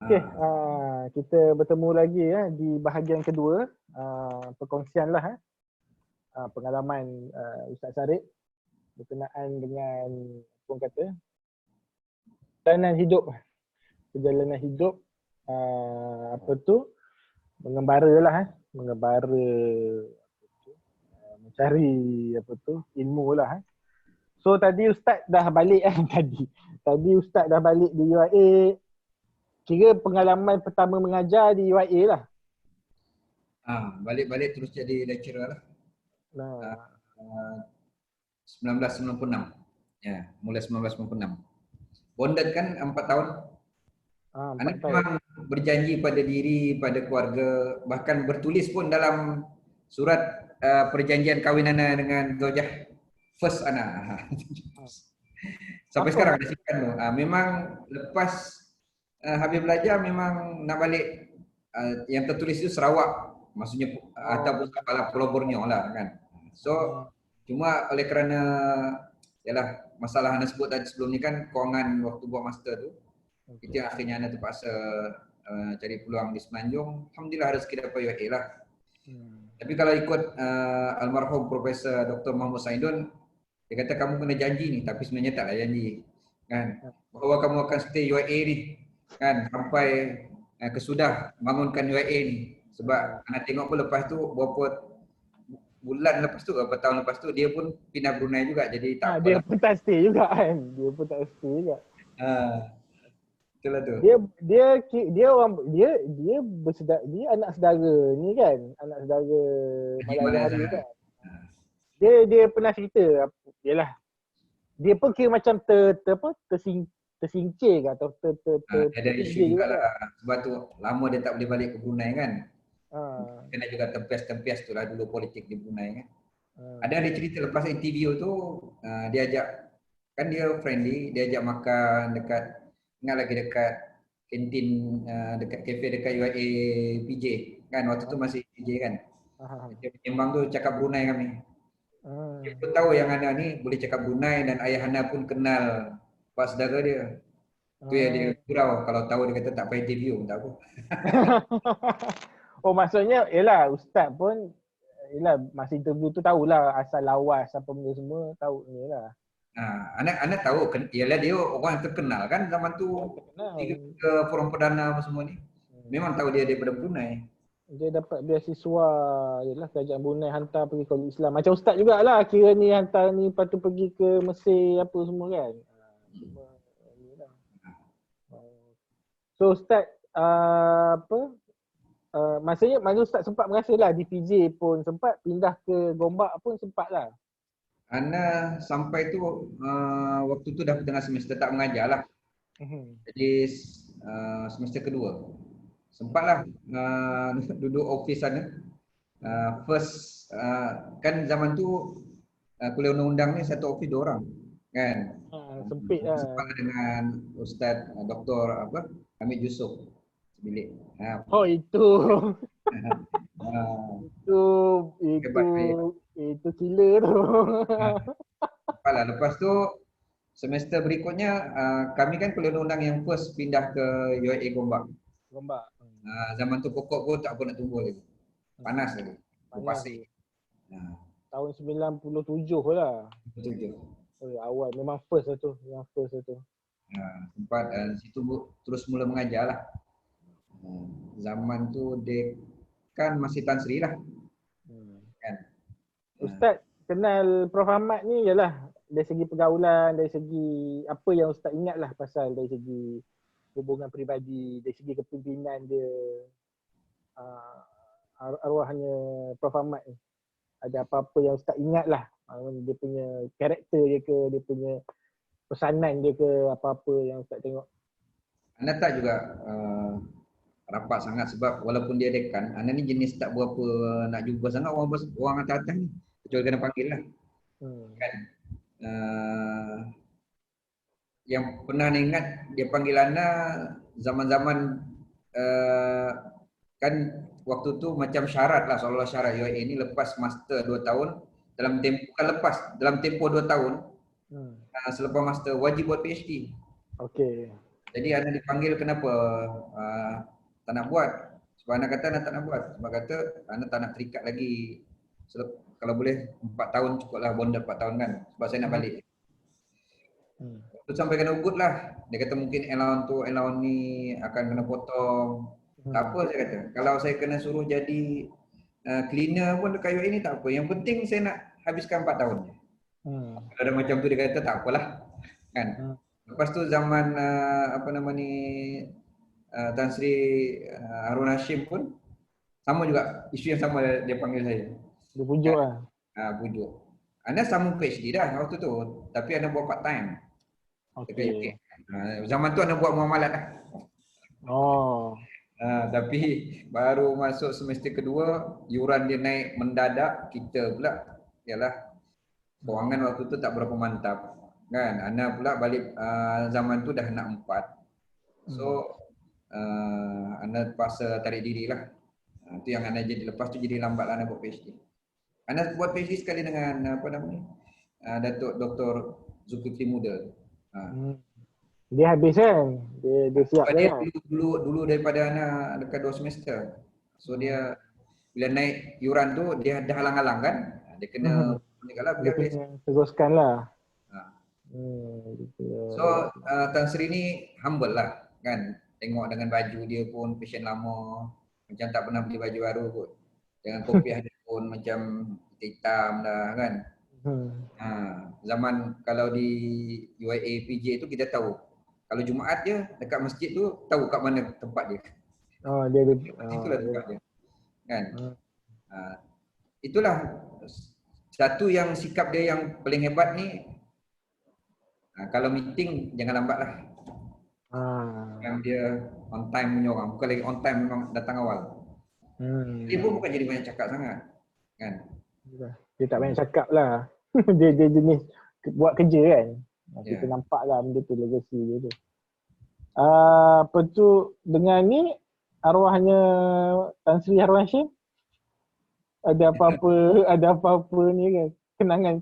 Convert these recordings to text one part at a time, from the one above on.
Okey, kita bertemu lagi ya di bahagian kedua, perkongsian lah pengalaman Ustaz Sarip berkenaan dengan apa kata perjalanan hidup apa tu mengembara lah mengembara mencari apa tu ilmu lah. So tadi Ustaz dah balik tadi Ustaz dah balik di UIA. Kira pengalaman pertama mengajar di UIA lah. Balik-balik terus jadi lecturer lah. Nah. 1996. Ya, mulai 1996. Bonded kan 4 tahun. 4 tahun. Memang berjanji pada diri, pada keluarga, bahkan bertulis pun dalam surat perjanjian kahwin Ana dengan Zaujah first Ana. Sampai sekarang ada simpan tu. Memang lepas habis belajar memang nak balik yang tertulis itu Sarawak, maksudnya ataupun Pulau Borneo lah kan. So cuma oleh kerana yalah masalah anda sebut tadi sebelum ni kan kewangan waktu buat master tu, itu yang akhirnya anda terpaksa cari peluang di Semenanjung. Alhamdulillah rezeki dapat UIA lah. Tapi kalau ikut almarhum Profesor Dr. Mahmud Saidun, dia kata kamu kena janji ni, tapi sebenarnya taklah janji kan, bahawa kamu akan stay UIA ni kan sampai kesudah bangunkan UIA ni. Sebab anak tengok pun lepas tu berapa bulan lepas tu, berapa tahun lepas tu dia pun pindah Brunei juga, jadi tak dia pun tak stay juga kan. Dia pun tak stay juga. Itulah tu. Dia anak saudara ni kan, anak saudara Malaya kan. Dia pernah cerita yalah. Dia pun kira macam tersingkir ke atau ada isu juga lah. Sebab tu lama dia tak boleh balik ke Brunei kan. Kena juga tempias-tempias tu lah dulu politik di Brunei kan. Ada cerita lepas interview tu, dia ajak, kan dia friendly, dia ajak makan dekat, ingat lagi dekat kantin, dekat kafe dekat UIA PJ kan, waktu tu masih PJ kan. Dia menyembang tu cakap Brunei kami. Dia pun tahu yang Ana ni boleh cakap Brunei dan ayah Ana pun kenal pak saudara dia. Tu yang dia gurau, kalau tahu dia kata tak payah interview, tak apa. Oh maksudnya yalah ustaz pun yalah masa interview tu tahulah asal lawas apa benda semua tahu ni lah. Anak tahu yalah dia orang terkenal kan zaman tu ke forum perdana apa semua ni. Memang tahu dia daripada Brunei. Dia dapat beasiswa yalah kerajaan Brunei hantar pergi Kolej Islam. Macam ustaz jugalah kira ni hantar ni lepas tu pergi ke Mesir apa semua kan. So ustaz maksudnya ustaz sempat merasalah di PJ pun sempat pindah ke Gombak pun sempat lah. Ana sampai tu waktu tu dah tengah semester tak mengajar lah. Jadi semester kedua sempatlah duduk office sana. First kan zaman tu kuliah undang-undang ni satu office 2 orang kan. Sempit lah. Sempat dengan Ustaz Dr. Hamid Yusof bilik. Oh itu. Itu killer tu. Lepas tu semester berikutnya kami kan kuliah undang yang first pindah ke UIA Gombak. Zaman tu pokok pun tak apa nak tumbuh lagi. Panas lagi. Pasir. Tahun 97 lah. 97. Awal memang first lah tu, sempat situ terus mula mengajar lah. Zaman tu kan masih Tan Sri lah. Kan. Ustaz kenal Prof Ahmad ni ialah dari segi pergaulan, dari segi apa yang Ustaz ingat lah pasal dari segi hubungan peribadi, dari segi kepimpinan dia, arwahnya Prof Ahmad ni. Ada apa-apa yang Ustaz ingat lah, dia punya karakter dia ke, dia punya pesanan dia ke, apa-apa yang Ustaz tengok. Anda tak juga rapat sangat sebab walaupun dia dekan, Anda ni jenis tak berapa nak jumpa sangat orang atas-atas ni. Kecuali kena panggil lah. Kan? Yang pernah ingat dia panggil Anda zaman-zaman kan waktu tu macam syarat lah, seolah-olah syarat UIA ni lepas master 2 tahun dalam tempoh 2 tahun selepas master wajib buat PhD. Okey. Jadi Ana dipanggil kenapa tak nak buat? Sebab Ana kata Ana tak nak buat. Sebab kata Ana tak nak terikat lagi. Kalau boleh 4 tahun cukup lah, bonded 4 tahun kan. Sebab saya nak balik. Tu sampai kena ugut lah. Dia kata mungkin allowance ni akan kena potong. Tak apa saya kata. Kalau saya kena suruh jadi cleaner pun dekat UAE ni tak apa. Yang penting saya nak habiskan 4 tahun je. Kalau ada macam tu dia kata tak apalah. Kan? Lepas tu zaman apa nama ni Tan Sri Harun Hashim pun sama juga, isu yang sama dia panggil saya. Dia pujuk lah. Pujuk. Anda sama PhD dah waktu tu, tapi anda buat part time. Dekat UK. Zaman tu anda buat muamalat lah. Oh. Tapi baru masuk semester kedua, yuran dia naik mendadak, kita pula ialah kewangan waktu tu tak berapa mantap. Kan, Ana pula balik zaman tu dah nak 4. So Ana terpaksa tarik diri lah. Itu yang Ana jadi, lepas tu jadi lambat lah Ana buat PhD. Ana buat PhD sekali dengan apa namanya, Datuk Dr. Zulkifli Muda. Dia habis kan? Dia siap dia kan? dulu daripada Ana dekat 2 semester. So dia bila naik yuran tu dia dah halang-halang kan. Dia kena dia kena teruskan lah. So Tan Sri ni humble lah kan. Tengok dengan baju dia pun fashion lama, macam tak pernah beli baju baru kot. Dengan kopiah dia pun macam hitam dah kan. Zaman kalau di UIA PJ tu kita tahu, kalau Jumaat je dekat masjid tu tahu kat mana tempat dia. Itulah tempat dia. Kan? Itulah satu yang sikap dia yang paling hebat ni. Kalau meeting jangan lambat lah. Yang dia on time punya orang. Bukan lagi on time, memang datang awal. Dia pun bukan jadi banyak cakap sangat. Kan? Dia tak banyak cakap lah. dia jenis buat kerja kan. Kita nampak lah benda tu, legacy dia tu. Apa tu, dengan ni arwahnya Tan Sri Harun Hashim, ada apa-apa ni kan, kenangan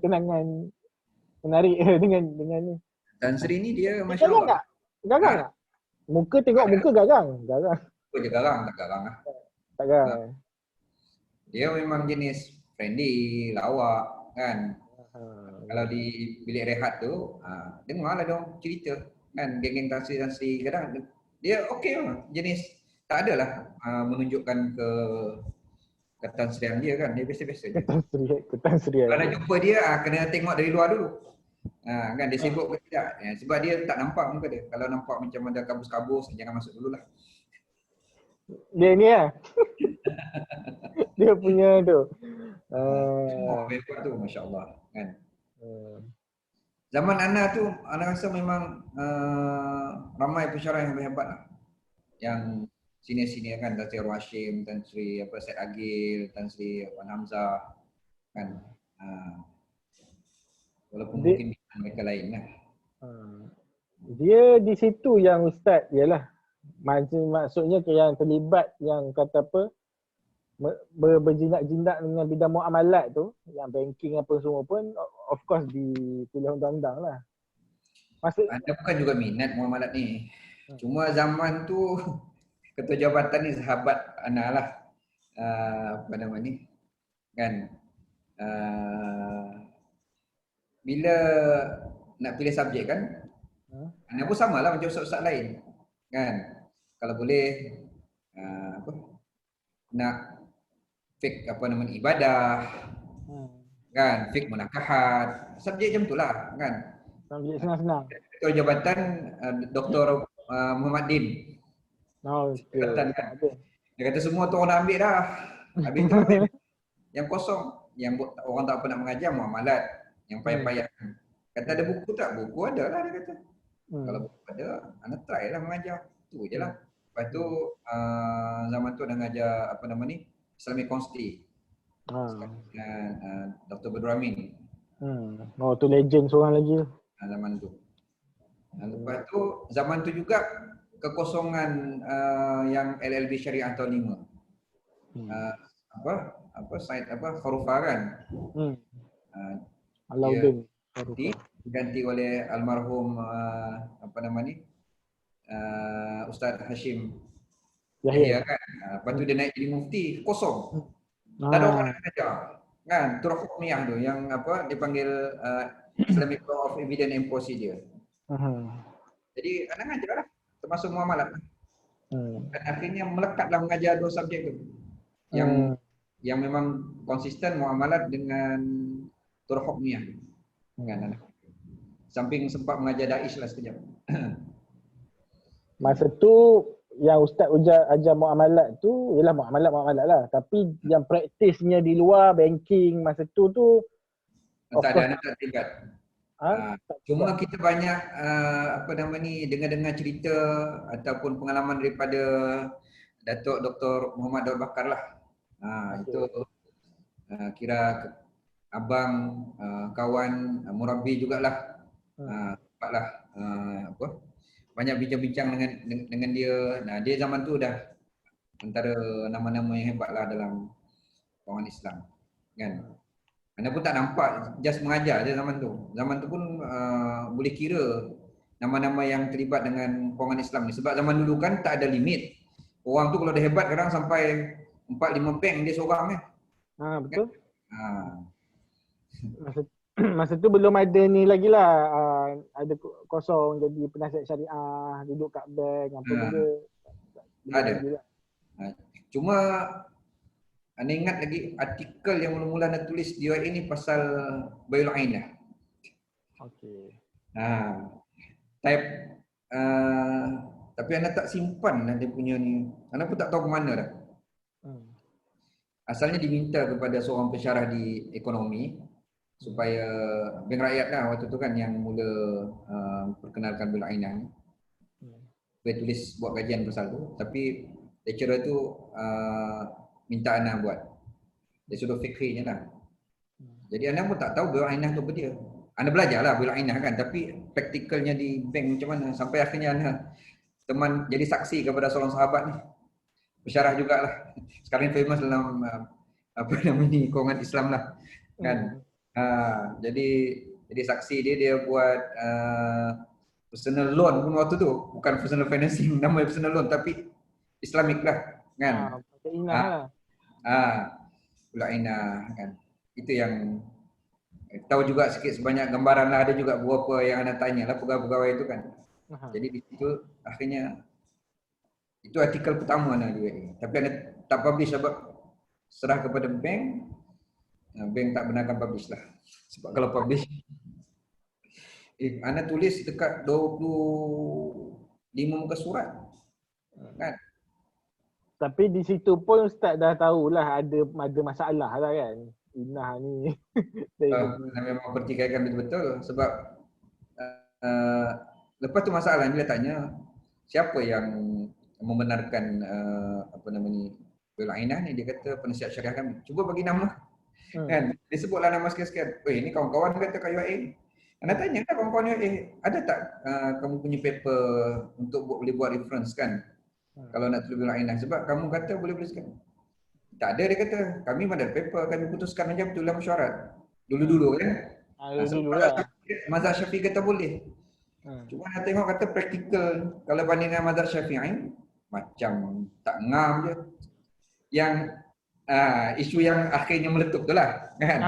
menarik dengan ni. Tan Sri ni dia Masya Allah. Garang tak? Muka tengok muka garang. Muka je garang, tak garang lah. Tak garang. Dia memang jenis friendly, lawak kan. Kalau di bilik rehat tu, dengarlah dong cerita kan, geng-geng Tan Sri kadang dia okey lah, jenis tak adalah menunjukkan ke Tan Sri dia kan, dia biasa-biasa je. Tan Sri. Kalau nak jumpa dia kena tengok dari luar dulu. Kan dia sibuk ke tidak? Sebab dia tak nampak muka dia. Kalau nampak macam ada kabus-kabus, jangan masuk dululah. Dia ni lah. Dia punya tu. Hebat tu, Masya Allah kan. Zaman Ana tu, Ana rasa memang ramai pensyarah yang hebat lah. Yang senior-senior kan, Tan Sri Harun Hashim, Tan Sri Said Agil, Tan Sri Wan Hamzah kan. Walaupun mungkin mereka lain lah. Dia di situ yang Ustaz, ialah maksudnya yang terlibat, yang kata apa, berjinak-jinak dengan bidang muamalat tu, yang banking apa semua pun of course ditulis undang-undang lah. Anda bukan juga minat muamalat ni. Cuma zaman tu ketua jabatan ni sahabat Ana lah. Apa nama ni? Kan? Bila nak pilih subjek kan, Ana pun sama lah macam ustaz-ustaz lain. Kan? Kalau boleh nak fik apa nama ni, ibadah. Kan? Fik munakahat. Subjek macam tu lah kan. Subjek senang-senang. Ketua jabatan Dr. Muhammad Din. Jabatan kan. Dia kata semua tu orang nak ambil dah. Habis tu yang kosong, yang orang tak apa nak mengajar muamalat, yang payah-payah. Kata ada buku tak? Buku ada lah dia kata. Kalau buku ada, anda try lah mengajar. Tu je lah. Lepas tu zaman tu dah mengajar apa nama ni, Islamic Consti. Dengan Dr. Badrul Amin. Oh tu legend seorang lagi. Zaman tu. Lepas tu zaman tu juga kekosongan yang LLB Syariah tahun 5. Apa site apa Kharufa kan. Alauddin diganti oleh almarhum apa nama ni, Ustaz Hashim Yahya. Yahya kan. Lepas tu dia naik jadi mufti, kosong. Tak ada orang Ah. yang ajar. Kan, Turah Hukmiyah tu yang apa dipanggil Islamic Law of Evidence and Procedure. Jadi anak ajar lah, termasuk muamalat. Dan akhirnya melekatlah mengajar dua subjek tu. Yang memang konsisten muamalat dengan Turah Hukmiyah. Kan, samping sempat mengajar Da'ish lah sekejap. Masa tu yang Ustaz ajar muamalat tu ialah muamalat lah. Tapi yang praktisnya di luar banking masa tu of Tak course ada, tak terlibat. tak Cuma juga. kita banyak dengar-dengar cerita ataupun pengalaman daripada Datuk Dr. Muhammad Daud Bakar lah. Itu kira abang, kawan, murabbi jugalah. Nampaklah banyak bincang-bincang dengan dia. Nah, dia zaman tu dah antara nama-nama yang hebatlah dalam kawan Islam. Kan? Anda pun tak nampak, just mengajar je zaman tu. Zaman tu pun boleh kira nama-nama yang terlibat dengan kawan Islam ni. Sebab zaman dulu kan tak ada limit. Orang tu kalau dah hebat kadang sampai 4-5 bank dia seorang Betul. Kan? Masa tu belum ada ni lagi lah, ada kosong jadi penasihat syariah, duduk kat bank, apa benda. Ada. Cuma anda ingat lagi artikel yang mula-mula anda tulis di UAE ni pasal Bayul Ainah. Okey. Type tapi anda tak simpan lah dia punya ni. Anda pun tak tahu ke mana dah. Asalnya diminta kepada seorang pensyarah di ekonomi supaya Bank Rakyat lah waktu tu kan yang mula perkenalkan Bayul Ainah ni. Dia tulis buat kajian pasal tu, tapi lecturer tu minta Ana buat. Dia suruh fikirnya lah. Jadi Ana pun tak tahu Bayul Ainah tu apa dia. Ana belajarlah Bayul Ainah kan, tapi praktikalnya di bank macam mana. Sampai akhirnya Ana teman jadi saksi kepada seorang sahabat ni. Pensyarah jugalah. Sekarang famous dalam kawangan Islam lah. Kan. Jadi saksi dia buat personal loan pun waktu tu. Bukan personal financing, nama personal loan tapi Islamic lah. Kan. Bayul Ainah kan. Itu yang tahu juga sikit sebanyak gambaran lah. Ada juga beberapa yang anda tanya lah pegawai-pegawai itu kan. Jadi di situ akhirnya itu artikel pertama anda juga. Tapi anda tak publish sebab serah kepada bank. Bank tak benarkan publish lah. Sebab kalau publish anda tulis dekat 25 muka surat. Kan? Tapi di situ pun Ustaz dah tahulah ada masalah lah kan. Inah ni. Memang pertikaikan betul-betul sebab lepas tu masalah bila tanya siapa yang membenarkan Bayul Ainah ni, dia kata penasihat syariah kami. Cuba bagi nama. Kan? Dia sebutlah nama sekian-sekian. Ini kawan-kawan kata kat UAE. Anda tanya kan kawan-kawan UAE, ada tak kamu punya paper untuk boleh buat reference kan? Kalau nak tulis Bayul Ainah, sebab kamu kata boleh sekarang. Tak ada, dia kata. Kami ada paper, kami putuskan macam tu dalam mesyuarat. Dulu-dulu kan. Mazhab Syafi'i kata boleh. Cuma nak tengok kata praktikal. Kalau banding dengan mazhab Syafi'i, macam tak ngam je. Yang isu yang akhirnya meletup tu lah. Kan?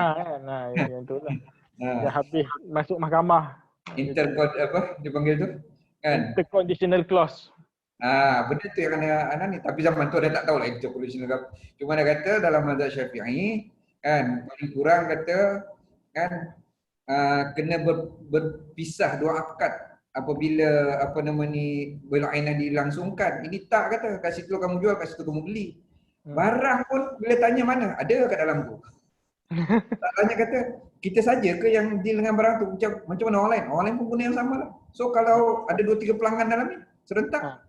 Yang tu lah. Dah habis masuk mahkamah. Dia panggil tu? Kan? Interconditional clause. Benda tu yang anda ni. Tapi zaman tu dia tak tahu lah interconditional clause. Cuma dia kata dalam mazhab Syafi'i kan, paling kurang kata kan kena berpisah dua akad apabila Bayul Ainah dilangsungkan. Ini tak kata, kat situ kamu jual, kat situ kamu beli. Barang pun bila tanya mana, ada kat dalam tu. Tak tanya kata, kita saja ke yang deal dengan barang tu, macam mana orang lain? Orang lain pun guna yang sama lah. So kalau ada 2-3 pelanggan dalam ni, serentak.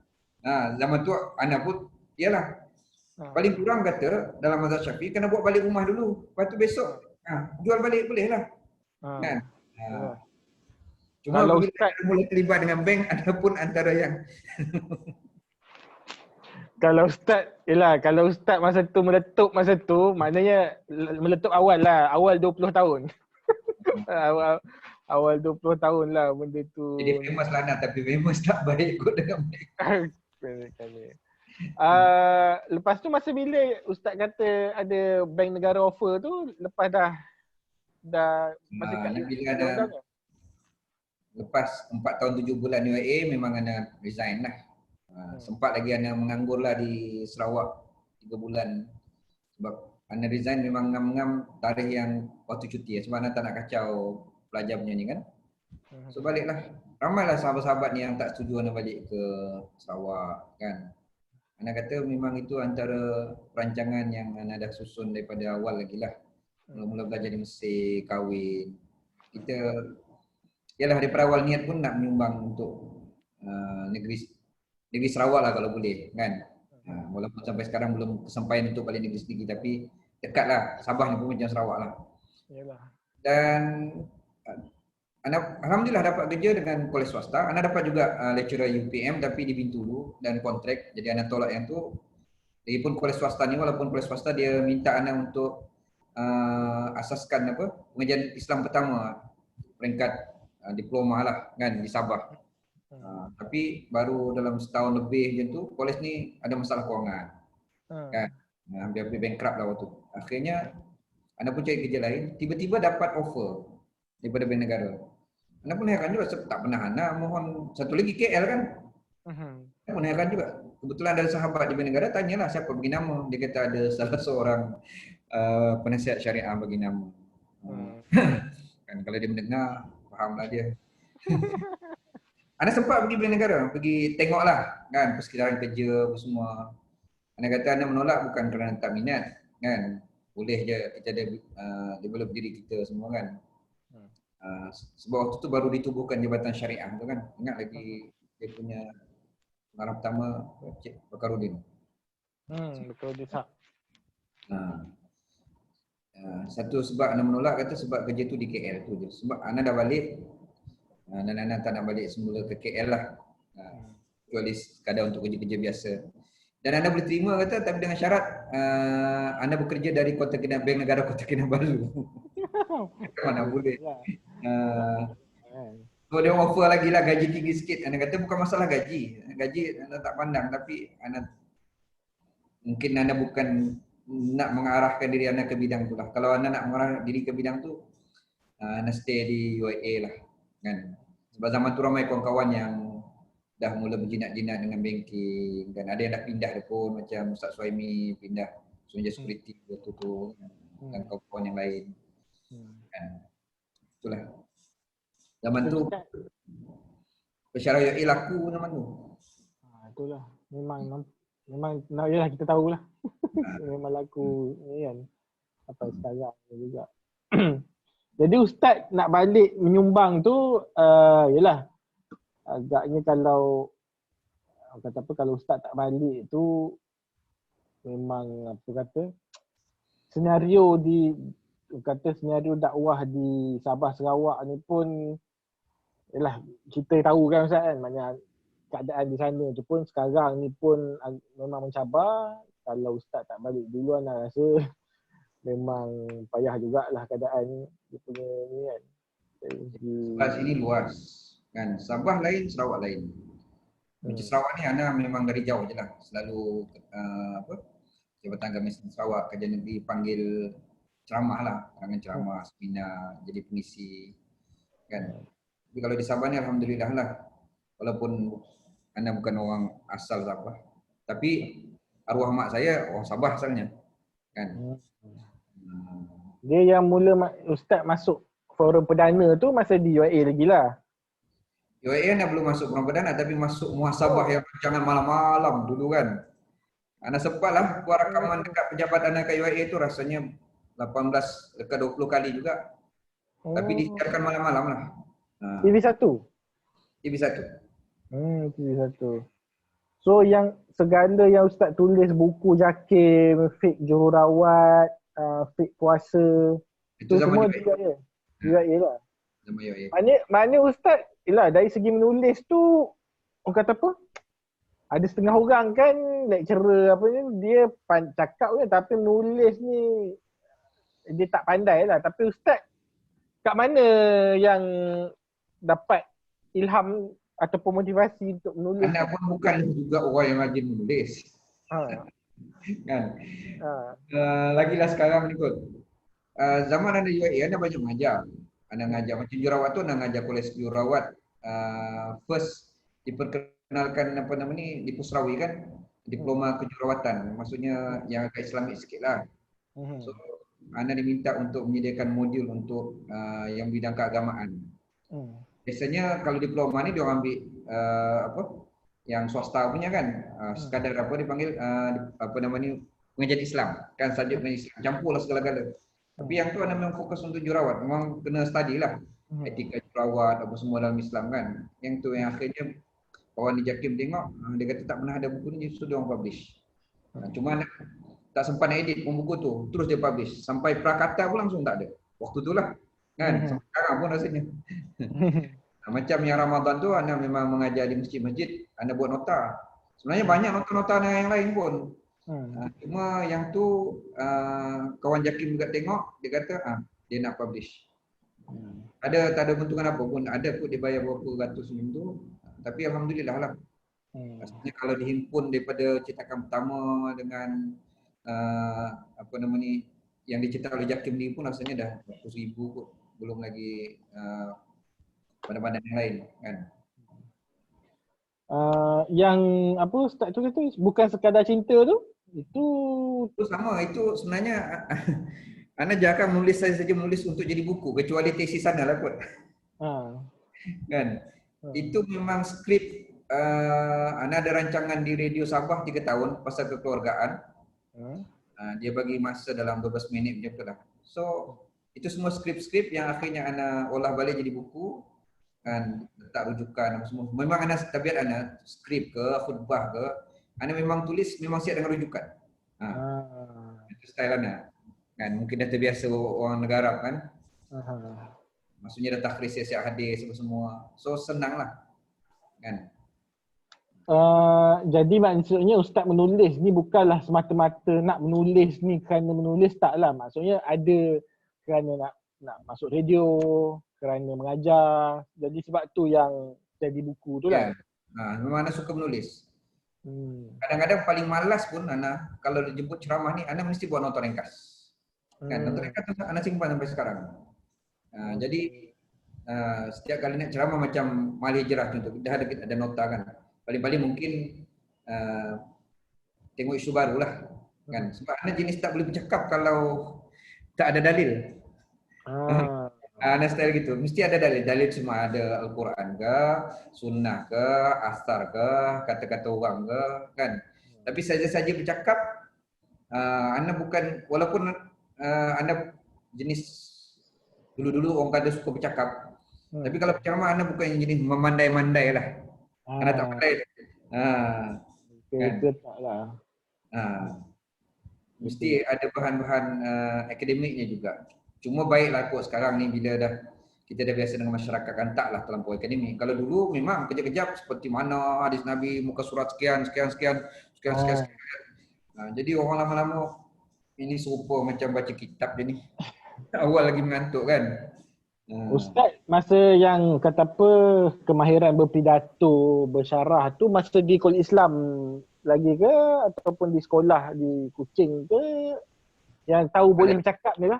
Zaman tu anak pun, iyalah. Paling kurang kata, dalam mazhab Syafi'i, kena buat balik rumah dulu. Lepas tu besok, jual balik boleh lah. Kan? Cuma kalau bila Ustaz mula terlibat dengan bank, ada pun antara yang kalau Ustaz masa tu meletup masa tu, maknanya meletup awal lah, awal 20 tahun. awal 20 tahun lah benda tu. Jadi famous lah Ana, tapi famous tak baik kot dengan mereka. Lepas tu masa bila Ustaz kata ada bank negara offer tu, lepas dah masa kat Bila Ana undang-undang ke? lepas 4 tahun 7 bulan UAE memang Ana resign lah. Sempat lagi Ana menganggur lah di Sarawak 3 bulan. Sebab Ana resign memang ngam-ngam tarikh yang waktu cuti sebab Ana tak nak kacau pelajar punya ni kan. So baliklah. Ramailah sahabat-sahabat ni yang tak setuju Ana balik ke Sarawak kan. Ana kata memang itu antara perancangan yang Ana dah susun daripada awal lagi lah. Mula-mula belajar di Mesir, kahwin. Kita yalah daripada awal niat pun nak menyumbang untuk negeri Sarawak lah kalau boleh kan. Walaupun sampai sekarang belum kesampaian untuk balik negeri sendiri, tapi dekat lah. Sabah ni pun macam Sarawak lah. Yalah. Dan Alhamdulillah dapat kerja dengan kolej swasta. Ana dapat juga lecturer UPM tapi di Bintulu dan kontrak. Jadi Ana tolak yang tu. Lagipun kolej swasta ni, walaupun kolej swasta dia minta Ana untuk asaskan pengajian Islam pertama peringkat diploma lah kan di Sabah. Tapi baru dalam setahun lebih macam tu kolej ni ada masalah kewangan. Kan. Hampir bankrupt lah waktu. Akhirnya Ana pun cari kerja lain, tiba-tiba dapat offer daripada bank negara. Ana pun heran juga, tak pernah Ana mohon satu lagi KL kan. Ana pun heran juga. Kebetulan ada sahabat di bank negara, tanyalah siapa bagi nama. Dia kata ada salah seorang penasihat syariah bagi nama. Kan kalau dia mendengar, fahamlah dia. Ana sempat pergi bank negara, pergi tengoklah kan persekitaran kerja apa semua. Ana kata Ana menolak bukan kerana tak minat kan. Boleh je kita ada develop diri kita semua kan. Sebab waktu tu baru ditubuhkan Jabatan Syariah tu kan. Ingat lagi dia punya pengarah pertama Cik Bakarudin. Betul je tak. Satu sebab Ana menolak kata sebab kerja tu di KL tu je. Sebab Ana dah balik dan Ana tak nak balik semula ke KL lah. Kecuali sekadar untuk kerja-kerja biasa. Dan Ana boleh terima kata tapi dengan syarat Ana bekerja dari Kota Kinabalu, Bank Negara Kota Kinabalu. Mana boleh. So dia offer lagi lah gaji tinggi sikit. Ana kata bukan masalah gaji. Gaji Ana tak pandang tapi mungkin Ana bukan nak mengarahkan diri Ana ke bidang tu lah. Kalau Ana nak mengarah diri ke bidang tu Ana stay di UAE lah kan. Sebab zaman tu ramai kawan-kawan yang dah mula berjinak-jinak dengan banking dan ada yang dah pindah pun macam Ustaz Suhaimi pindah Sungai Security waktu tu dan kawan-kawan yang lain. Kan. Itulah. Zaman tu pesara UAE laku zaman tu. Itulah. Memang yalah kita tahulah. Memang laku ni kan. Sampai sekarang juga. Jadi Ustaz nak balik menyumbang tu yalah agaknya kalau kalau Ustaz tak balik tu memang senario dakwah di Sabah Sarawak ni pun yalah kita tahu kan Ustaz kan banyak keadaan di sana tu pun sekarang ni pun memang mencabar. Kalau Ustaz tak balik dulu Ana rasa memang payah jugalah keadaan dia punya ni kan. Sebab sini luas kan. Sabah lain, Sarawak lain. Macam Sarawak ni Ana memang dari jauh je lah. Selalu Jabatan Agama Islam Sarawak Kajian Negeri panggil ceramah lah. Karangan ceramah, seminar, jadi pengisi kan. Tapi kalau di Sabah ni Alhamdulillah lah. Walaupun Ana bukan orang asal Sabah. Tapi arwah mak saya orang Sabah asalnya kan. Dia yang mula Ustaz masuk forum perdana tu masa di UAE lagi lah. UAE Ana belum masuk forum perdana tapi masuk muhasabah yang rancangan malam-malam dulu kan. Ana sempat lah buat rakaman dekat pejabat Ana kat UAE tu rasanya 18 dekat 20 kali juga. Tapi disiarkan malam-malam lah. TV1? TV1. TV1. So yang segala yang Ustaz tulis buku Jakim, fik jururawat, fik puasa itu semua di UAE. UAE lah. Zaman UAE. Mana Ustaz yelah dari segi menulis tu orang kata apa? Ada setengah orang kan lecturer apa ni dia cakap je tapi menulis ni dia tak pandai lah. Tapi Ustaz kat mana yang dapat ilham ataupun motivasi untuk menulis? Anda pun bukan juga orang yang rajin menulis. Ha. Kan? Ha. Lagilah sekarang ni kot. Zaman anda UAE, anda banyak mengajar. Anda ngajar macam jurawat tu, anda ngajar kolej jurawat. First diperkenalkan apa nama ni di Pusrawi kan, diploma kejurawatan. Maksudnya yang agak Islamik sikit lah. So anda diminta untuk menyediakan modul untuk yang bidang keagamaan. Biasanya kalau diploma ni dia orang ambil apa? Yang swasta punya kan, sekadar apa dipanggil apa nama ni pengajian Islam kan, subjek pengajian Islam campur lah segala-gala. Tapi yang tu anda memang fokus untuk jurawat, memang kena study lah etika jurawat apa semua dalam Islam kan. Yang tu yang akhirnya orang di JAKIM tengok, dia kata tak pernah ada buku ni, justru dia orang publish. Cuma anda tak sempat nak edit pun buku tu, terus dia publish sampai prakata pun langsung tak ada waktu tu lah kan, sampai sekarang pun rasanya. Macam yang Ramadan tu anda memang mengajar di masjid-masjid, anda buat nota. Sebenarnya banyak nota-nota yang lain pun. Cuma yang tu kawan JAKIM juga tengok, dia kata dia nak publish. Tak ada bentukan apa pun, ada pun dia bayar berapa ratus macam tu. Tapi alhamdulillah lah. Maksudnya kalau dihimpun daripada cetakan pertama dengan apa nama ni yang dicetak oleh JAKIM ni pun rasanya dah 100,000 kot. Belum lagi badan-badan yang lain kan. Yang apa Ustaz tu kata bukan sekadar cinta tu, itu sama, itu sebenarnya Ana jangan menulis saja menulis untuk jadi buku, kecuali tesis sana lah kot. Kan. Itu memang skrip. Ana ada rancangan di Radio Sabah 3 tahun pasal kekeluargaan. Dia bagi masa dalam 12 minit macam tu lah. So itu semua skrip-skrip yang akhirnya Ana olah balik jadi buku. Kan, letak rujukan apa semua. Memang Ana tabiat Ana skrip ke khutbah ke, Ana memang tulis memang siap dengan rujukan. Itu style Ana. Kan mungkin dah terbiasa orang negara kan. Maksudnya dah takhris siap hadis apa semua. So senanglah. Kan. Jadi maksudnya Ustaz menulis ni bukanlah semata-mata nak menulis ni kerana menulis, taklah. Maksudnya ada kerana nak masuk radio, kerana mengajar. Jadi sebab tu yang jadi buku tu lah. Memang Ana suka menulis. Kadang-kadang paling malas pun Ana kalau dijemput ceramah ni, Ana mesti buat nota ringkas. Kan nota ringkas tu Ana simpan sampai sekarang. Jadi setiap kali nak ceramah macam Mali Hijrah contoh, dah ada nota kan. Paling-paling mungkin tengok isu baru lah. Kan? Sebab Ana jenis tak boleh bercakap kalau tak ada dalil. Ana style gitu, mesti ada dalil. Dalil semua ada Al-Quran ke, sunnah ke, asar ke, kata-kata orang ke, kan. Tapi saja-saja bercakap, Ana bukan, walaupun Ana jenis dulu-dulu orang kata suka bercakap, tapi kalau berceramah Ana bukan yang jenis memandai-mandai lah. Ana tak pandai. Kan? Mesti ada bahan-bahan akademiknya juga. Cuma baiklah kot sekarang ni bila kita dah biasa dengan masyarakat kan, taklah terlampau akademik. Kalau dulu memang kejap-kejap seperti mana hadis Nabi muka surat sekian. Jadi orang lama-lama ini serupa macam baca kitab je ni. Awal lagi mengantuk kan. Ustaz, masa yang kata apa kemahiran berpidato, bersyarah tu masa di Kolej Islam lagi ke ataupun di sekolah di Kuching ke yang tahu boleh bercakap ni lah?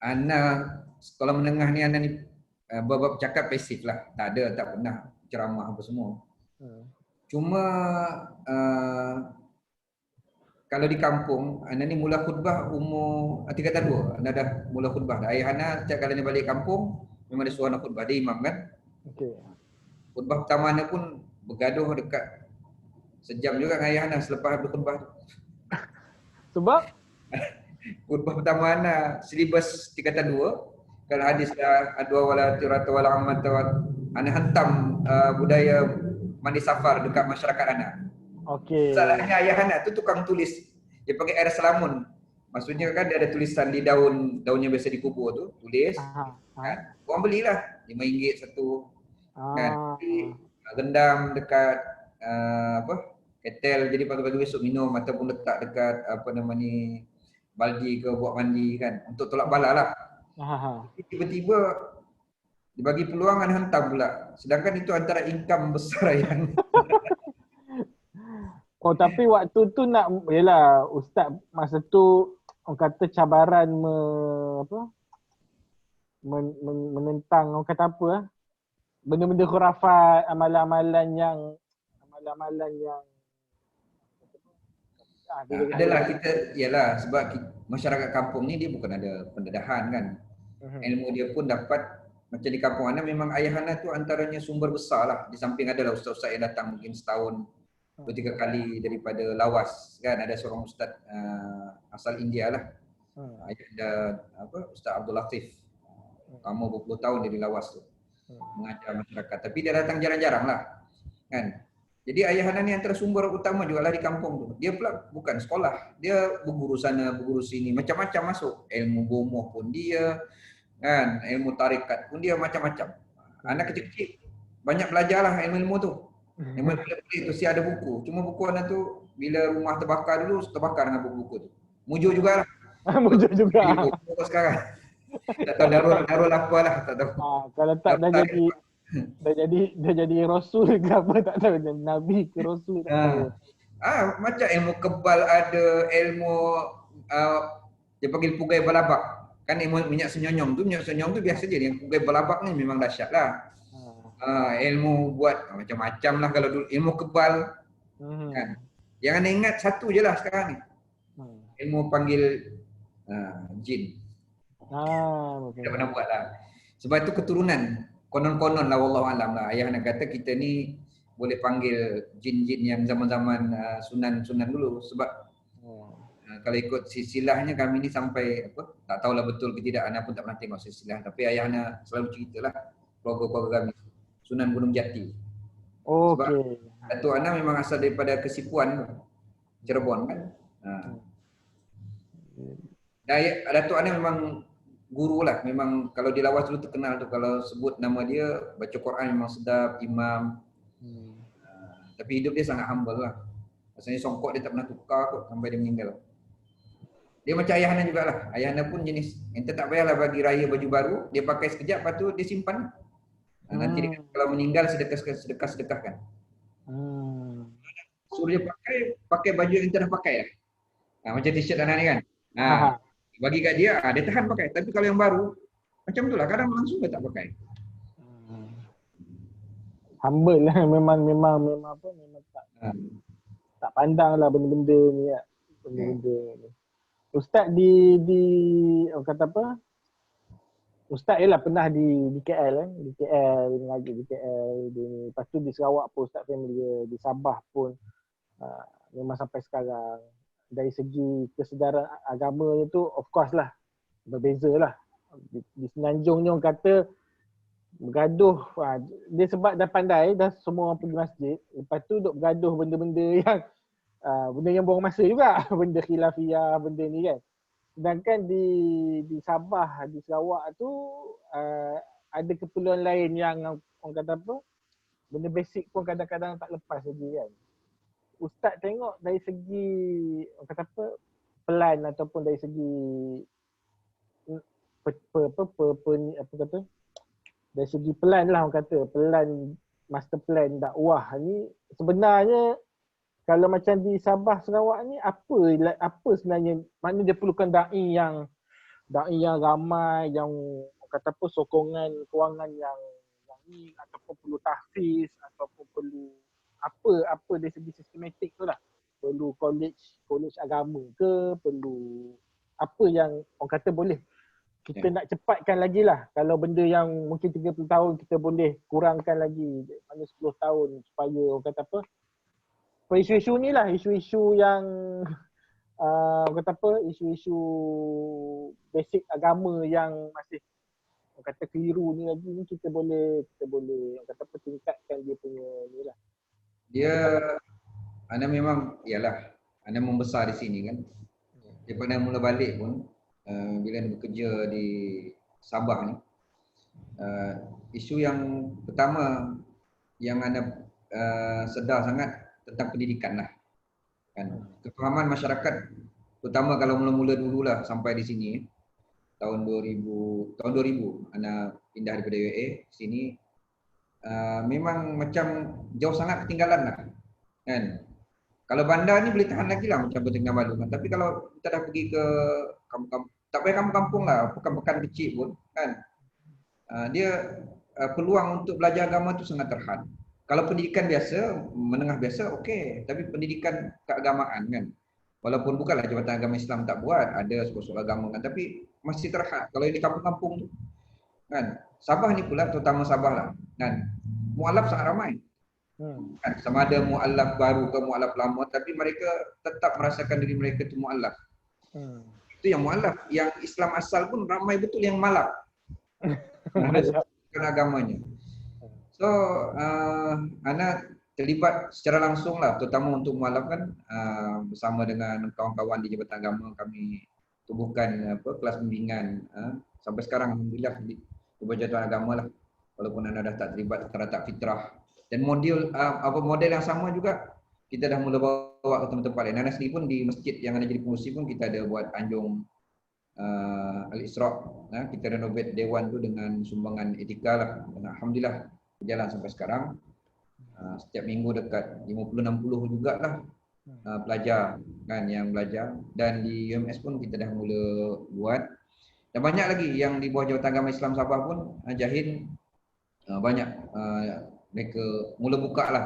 Ana sekolah menengah ni Ana ni bab cakap pasif lah. Tak pernah ceramah apa semua. Cuma kalau di kampung, Ana ni mula khutbah umur tingkatan 2. Ana dah mula khutbah dah. Ayah Ana setiap kali dia balik kampung memang dia suruh Ana khutbah, dia imam kan. Khutbah pertama Ana pun bergaduh dekat sejam juga dengan ayah Ana selepas habis khutbah. Sebab khutbah pertama Ana silibus tingkatan 2. Kalau hadis dah adwa wala tirata wala amat Ana hantam budaya mandi safar dekat masyarakat Ana. Salahnya ayah Ana tu tukang tulis. Dia pakai air selamun. Maksudnya kan dia ada tulisan di daun yang biasa dikubur tu, tulis. Kan? Orang belilah RM5 satu. Kan? Rendam dekat ketel, jadi pagi-pagi besok minum ataupun letak dekat apa nama ni baldi ke buat mandi kan untuk tolak bala lah. Tiba-tiba dibagi peluang dan hantar pula. Sedangkan itu antara income besar yang Oh tapi waktu tu nak, yelah Ustaz masa tu orang kata cabaran apa, menentang orang kata apa benda-benda khurafat, amalan-amalan yang dia adalah kita, ialah sebab masyarakat kampung ni dia bukan ada pendedahan kan. Ilmu dia pun dapat macam di kampung Ana, memang ayah Ana tu antaranya sumber besar lah. Di samping adalah ustaz-ustaz yang datang mungkin setahun 2-3 kali daripada Lawas kan, ada seorang ustaz asal India lah. Ayah ada Ustaz Abdul Latif. Lama berpuluh tahun dia di Lawas tu mengajar masyarakat, tapi dia datang jarang-jarang lah kan. Jadi ayah Ana ni antara sumber utama juga lah di kampung tu. Dia pula bukan sekolah, dia berguru sana, berguru sini, macam-macam masuk. Ilmu bomoh pun dia, kan, ilmu tarikat pun dia, macam-macam. Anak kecil-kecil banyak belajar lah ilmu-ilmu tu. Ilmu itu si ada buku. Cuma buku Ana tu bila rumah terbakar dulu, terbakar dengan buku-buku tu. Mujur jugalah. Mujur juga. Sekarang. Tak tahu darul apa lah, tak tahu. Kalau tak dah jadi rasul ke apa tak tahu, nabi ke rasul tak tahu. Macam ilmu kebal ada, ilmu dia panggil pugai balabak. Kan ilmu minyak senyonyong tu biasa je. Yang pugai balabak ni memang dahsyat lah. Ilmu buat macam-macam lah kalau dulu. Ilmu kebal. Kan. Yang anda ingat satu je lah sekarang ni. Ilmu panggil jin. Kita pernah buat lah. Sebab itu keturunan. Konon-konon lah, wallahualam lah. Ayah nak kata kita ni boleh panggil jin-jin yang zaman-zaman sunan-sunan dulu. Sebab kalau ikut silsilahnya kami ni sampai tak tahulah betul ke tidak. Ana pun tak pernah tengok silsilah. Tapi ayah Ana selalu ceritalah keluarga-keluarga kami. Sunan Gunung Jati. Sebab Datuk Ana memang asal daripada Kesipuan, Cirebon kan. Datuk Ana memang guru lah, memang kalau di Lawas dulu terkenal tu, kalau sebut nama dia baca Quran memang sedap, imam. Tapi hidup dia sangat humble lah. Rasanya songkok dia tak pernah tukar kot sampai dia meninggal. Dia macam ayah Ana jugalah. Ayah Ana pun jenis ente tak payahlah bagi raya baju baru, dia pakai sekejap lepas tu dia simpan. Nanti dia, kalau meninggal sedekah-sedekahkan. Suruh dia pakai baju yang ente dah pakai lah. Macam t-shirt Ana ni kan. Bagi kat dia, dia tahan pakai. Tapi kalau yang baru, macam itulah. Kadang langsung dia tak pakai. Humble lah. Memang tak pandang lah benda-benda ni lah. Benda-benda ni. Ustaz orang kata apa? Ustaz ialah pernah di KL kan. Di KL, mengaji di KL. Lepas tu di Sarawak pun Ustaz familiar. Di Sabah pun memang sampai sekarang. Dari segi kesedaran agama tu of course lah berbeza lah. Di Semenanjung ni orang kata bergaduh, dia sebab dah pandai, dah semua orang pergi masjid, lepas tu duk bergaduh benda-benda yang buang masa juga. Benda khilafiyah, benda ni kan. Sedangkan di Sabah, di Sarawak tu ada keperluan lain yang orang kata apa, benda basic pun kadang-kadang tak lepas lagi kan. Ustaz tengok dari segi orang kata apa, plan ataupun dari segi dari segi plan lah, orang kata plan, master plan dakwah ni sebenarnya kalau macam di Sabah Sarawak ni apa sebenarnya, maknanya dia perlukan dai yang ramai, yang orang kata apa, sokongan kewangan yang ni, ataupun perlu tahfiz, ataupun perlu apa dari segi sistematik tu lah. Perlu college agama ke, perlu apa yang orang kata boleh kita nak cepatkan lagi lah. Kalau benda yang mungkin 30 tahun kita boleh kurangkan lagi, mana 10 tahun supaya orang kata apa, isu-isu ni lah, isu-isu yang orang kata apa, isu-isu basic agama yang masih orang kata keliru ni lagi, ni kita boleh orang kata apa, tingkatkan dia punya ni lah. Dia, Ana memang, ialah, Ana membesar di sini kan. Daripada mula balik pun, bila Ana bekerja di Sabah ni, isu yang pertama yang Ana sedar sangat tentang pendidikan lah. Kan? Kefahaman masyarakat, terutama kalau mula-mula dululah sampai di sini, tahun 2000 Ana pindah daripada UAE sini. Memang macam jauh sangat ketinggalan lah kan. Kalau bandar ni boleh tahan lagi lah macam Kota Kinabalu kan. Tapi kalau kita dah pergi ke kampung-kampung, tak payah kampung-kampung lah, pekan-pekan kecil pun kan, dia peluang untuk belajar agama tu sangat terhad. Kalau pendidikan biasa, menengah biasa okey, tapi pendidikan keagamaan kan, walaupun bukanlah Jabatan Agama Islam tak buat, ada sekolah-sekolah agama kan, tapi masih terhad. Kalau di kampung-kampung tu kan, Sabah ni pula, terutama Sabah lah kan, mualaf sangat ramai. Kan, sama ada mualaf baru ke mualaf lama, tapi mereka tetap merasakan diri mereka tu mualaf. Itu yang mualaf. Yang Islam asal pun ramai betul yang malaf. Ada agamanya. So, Ana terlibat secara langsung lah, terutama untuk mualaf kan, bersama dengan kawan-kawan di Jabatan Agama kami tubuhkan kelas bimbingan. Sampai sekarang alhamdulillah di Jabatan Agama lah, walaupun Ana dah tak terlibat teratak fitrah. Dan model yang sama juga kita dah mula bawa ke tempat-tempat lain. Ana sendiri pun di masjid yang Ana jadi pengurusi pun kita ada buat anjung Al-Isra'. Kita renovate dewan tu dengan sumbangan etika lah. Dan alhamdulillah berjalan sampai sekarang. Setiap minggu dekat 50-60 jugalah pelajar kan yang belajar, dan di UMS pun kita dah mula buat. Dan banyak lagi yang di bawah Jabatan Agama Islam Sabah pun Jahin banyak mereka mula buka lah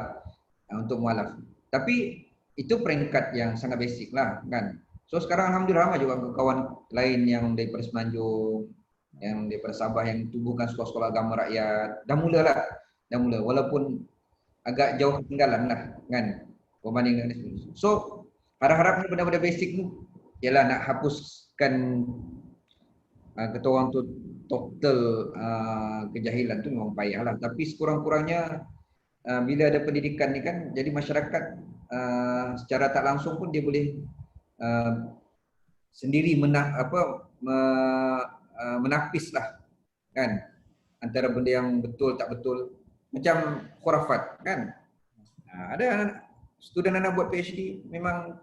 untuk mualaf. Tapi itu peringkat yang sangat basic lah kan. So sekarang alhamdulillah ramai juga kawan lain yang daripada Semenanjung, yang daripada Sabah yang tubuhkan sekolah-sekolah agama rakyat. Dah mula lah. Dah mula walaupun agak jauh ketinggalan lah kan berbanding dengan ini. So harap-harapnya benda-benda basic ni ialah nak hapuskan kata orang tu total kejahilan tu memang payah lah. Tapi sekurang-kurangnya bila ada pendidikan ni kan, jadi masyarakat secara tak langsung pun dia boleh sendiri menapis lah kan antara benda yang betul tak betul, macam khurafat kan. Ada student anak buat PhD memang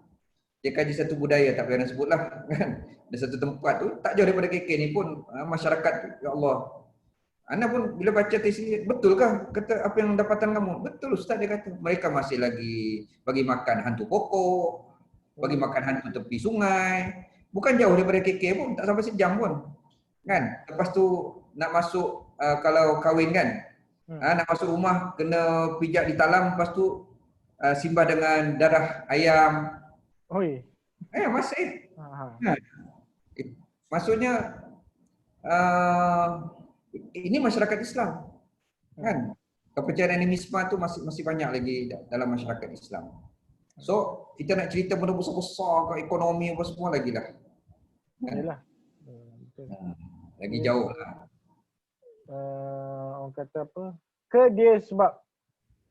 dia kaji satu budaya, tak payah nak sebut lah kan. Ada satu tempat tu tak jauh daripada KK ni pun masyarakat tu, ya Allah, Ana pun bila baca tesis, betulkah kata apa yang dapatan kamu? Betul Ustaz, dia kata mereka masih lagi bagi makan hantu pokok, bagi makan hantu tepi sungai. Bukan jauh daripada KK pun, tak sampai sejam pun kan. Lepas tu nak masuk kalau kahwin kan, nak masuk rumah kena pijak di talam, lepas tu simbah dengan darah ayam. Oi. Masih. Maksudnya ini masyarakat Islam kan. Kepercayaan animisme tu masih banyak lagi dalam masyarakat Islam. So kita nak cerita benda besar-besar ke ekonomi apa semua lagi lah kan? Yalah. Lagi jauh lah. Orang kata apa? Ke dia sebab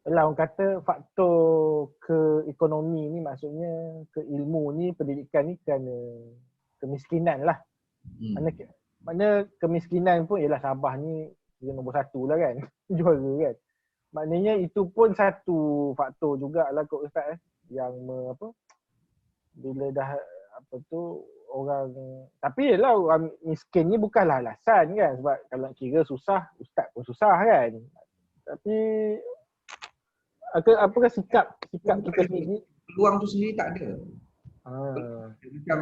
lah orang kata faktor ke ekonomi ni, maksudnya ke ilmu ni, pendidikan ni kerana kemiskinan lah. Mana kemiskinan pun ialah Sabah ni dia nombor satu lah kan, juara kan. Maknanya itu pun satu faktor jugalah kot Ustaz yang bila dah orang, tapi yelah orang miskin ni bukanlah alasan kan, sebab kalau kira susah, Ustaz pun susah kan. Tapi apakah sikap kita sendiri? Peluang tu sendiri tak ada. Macam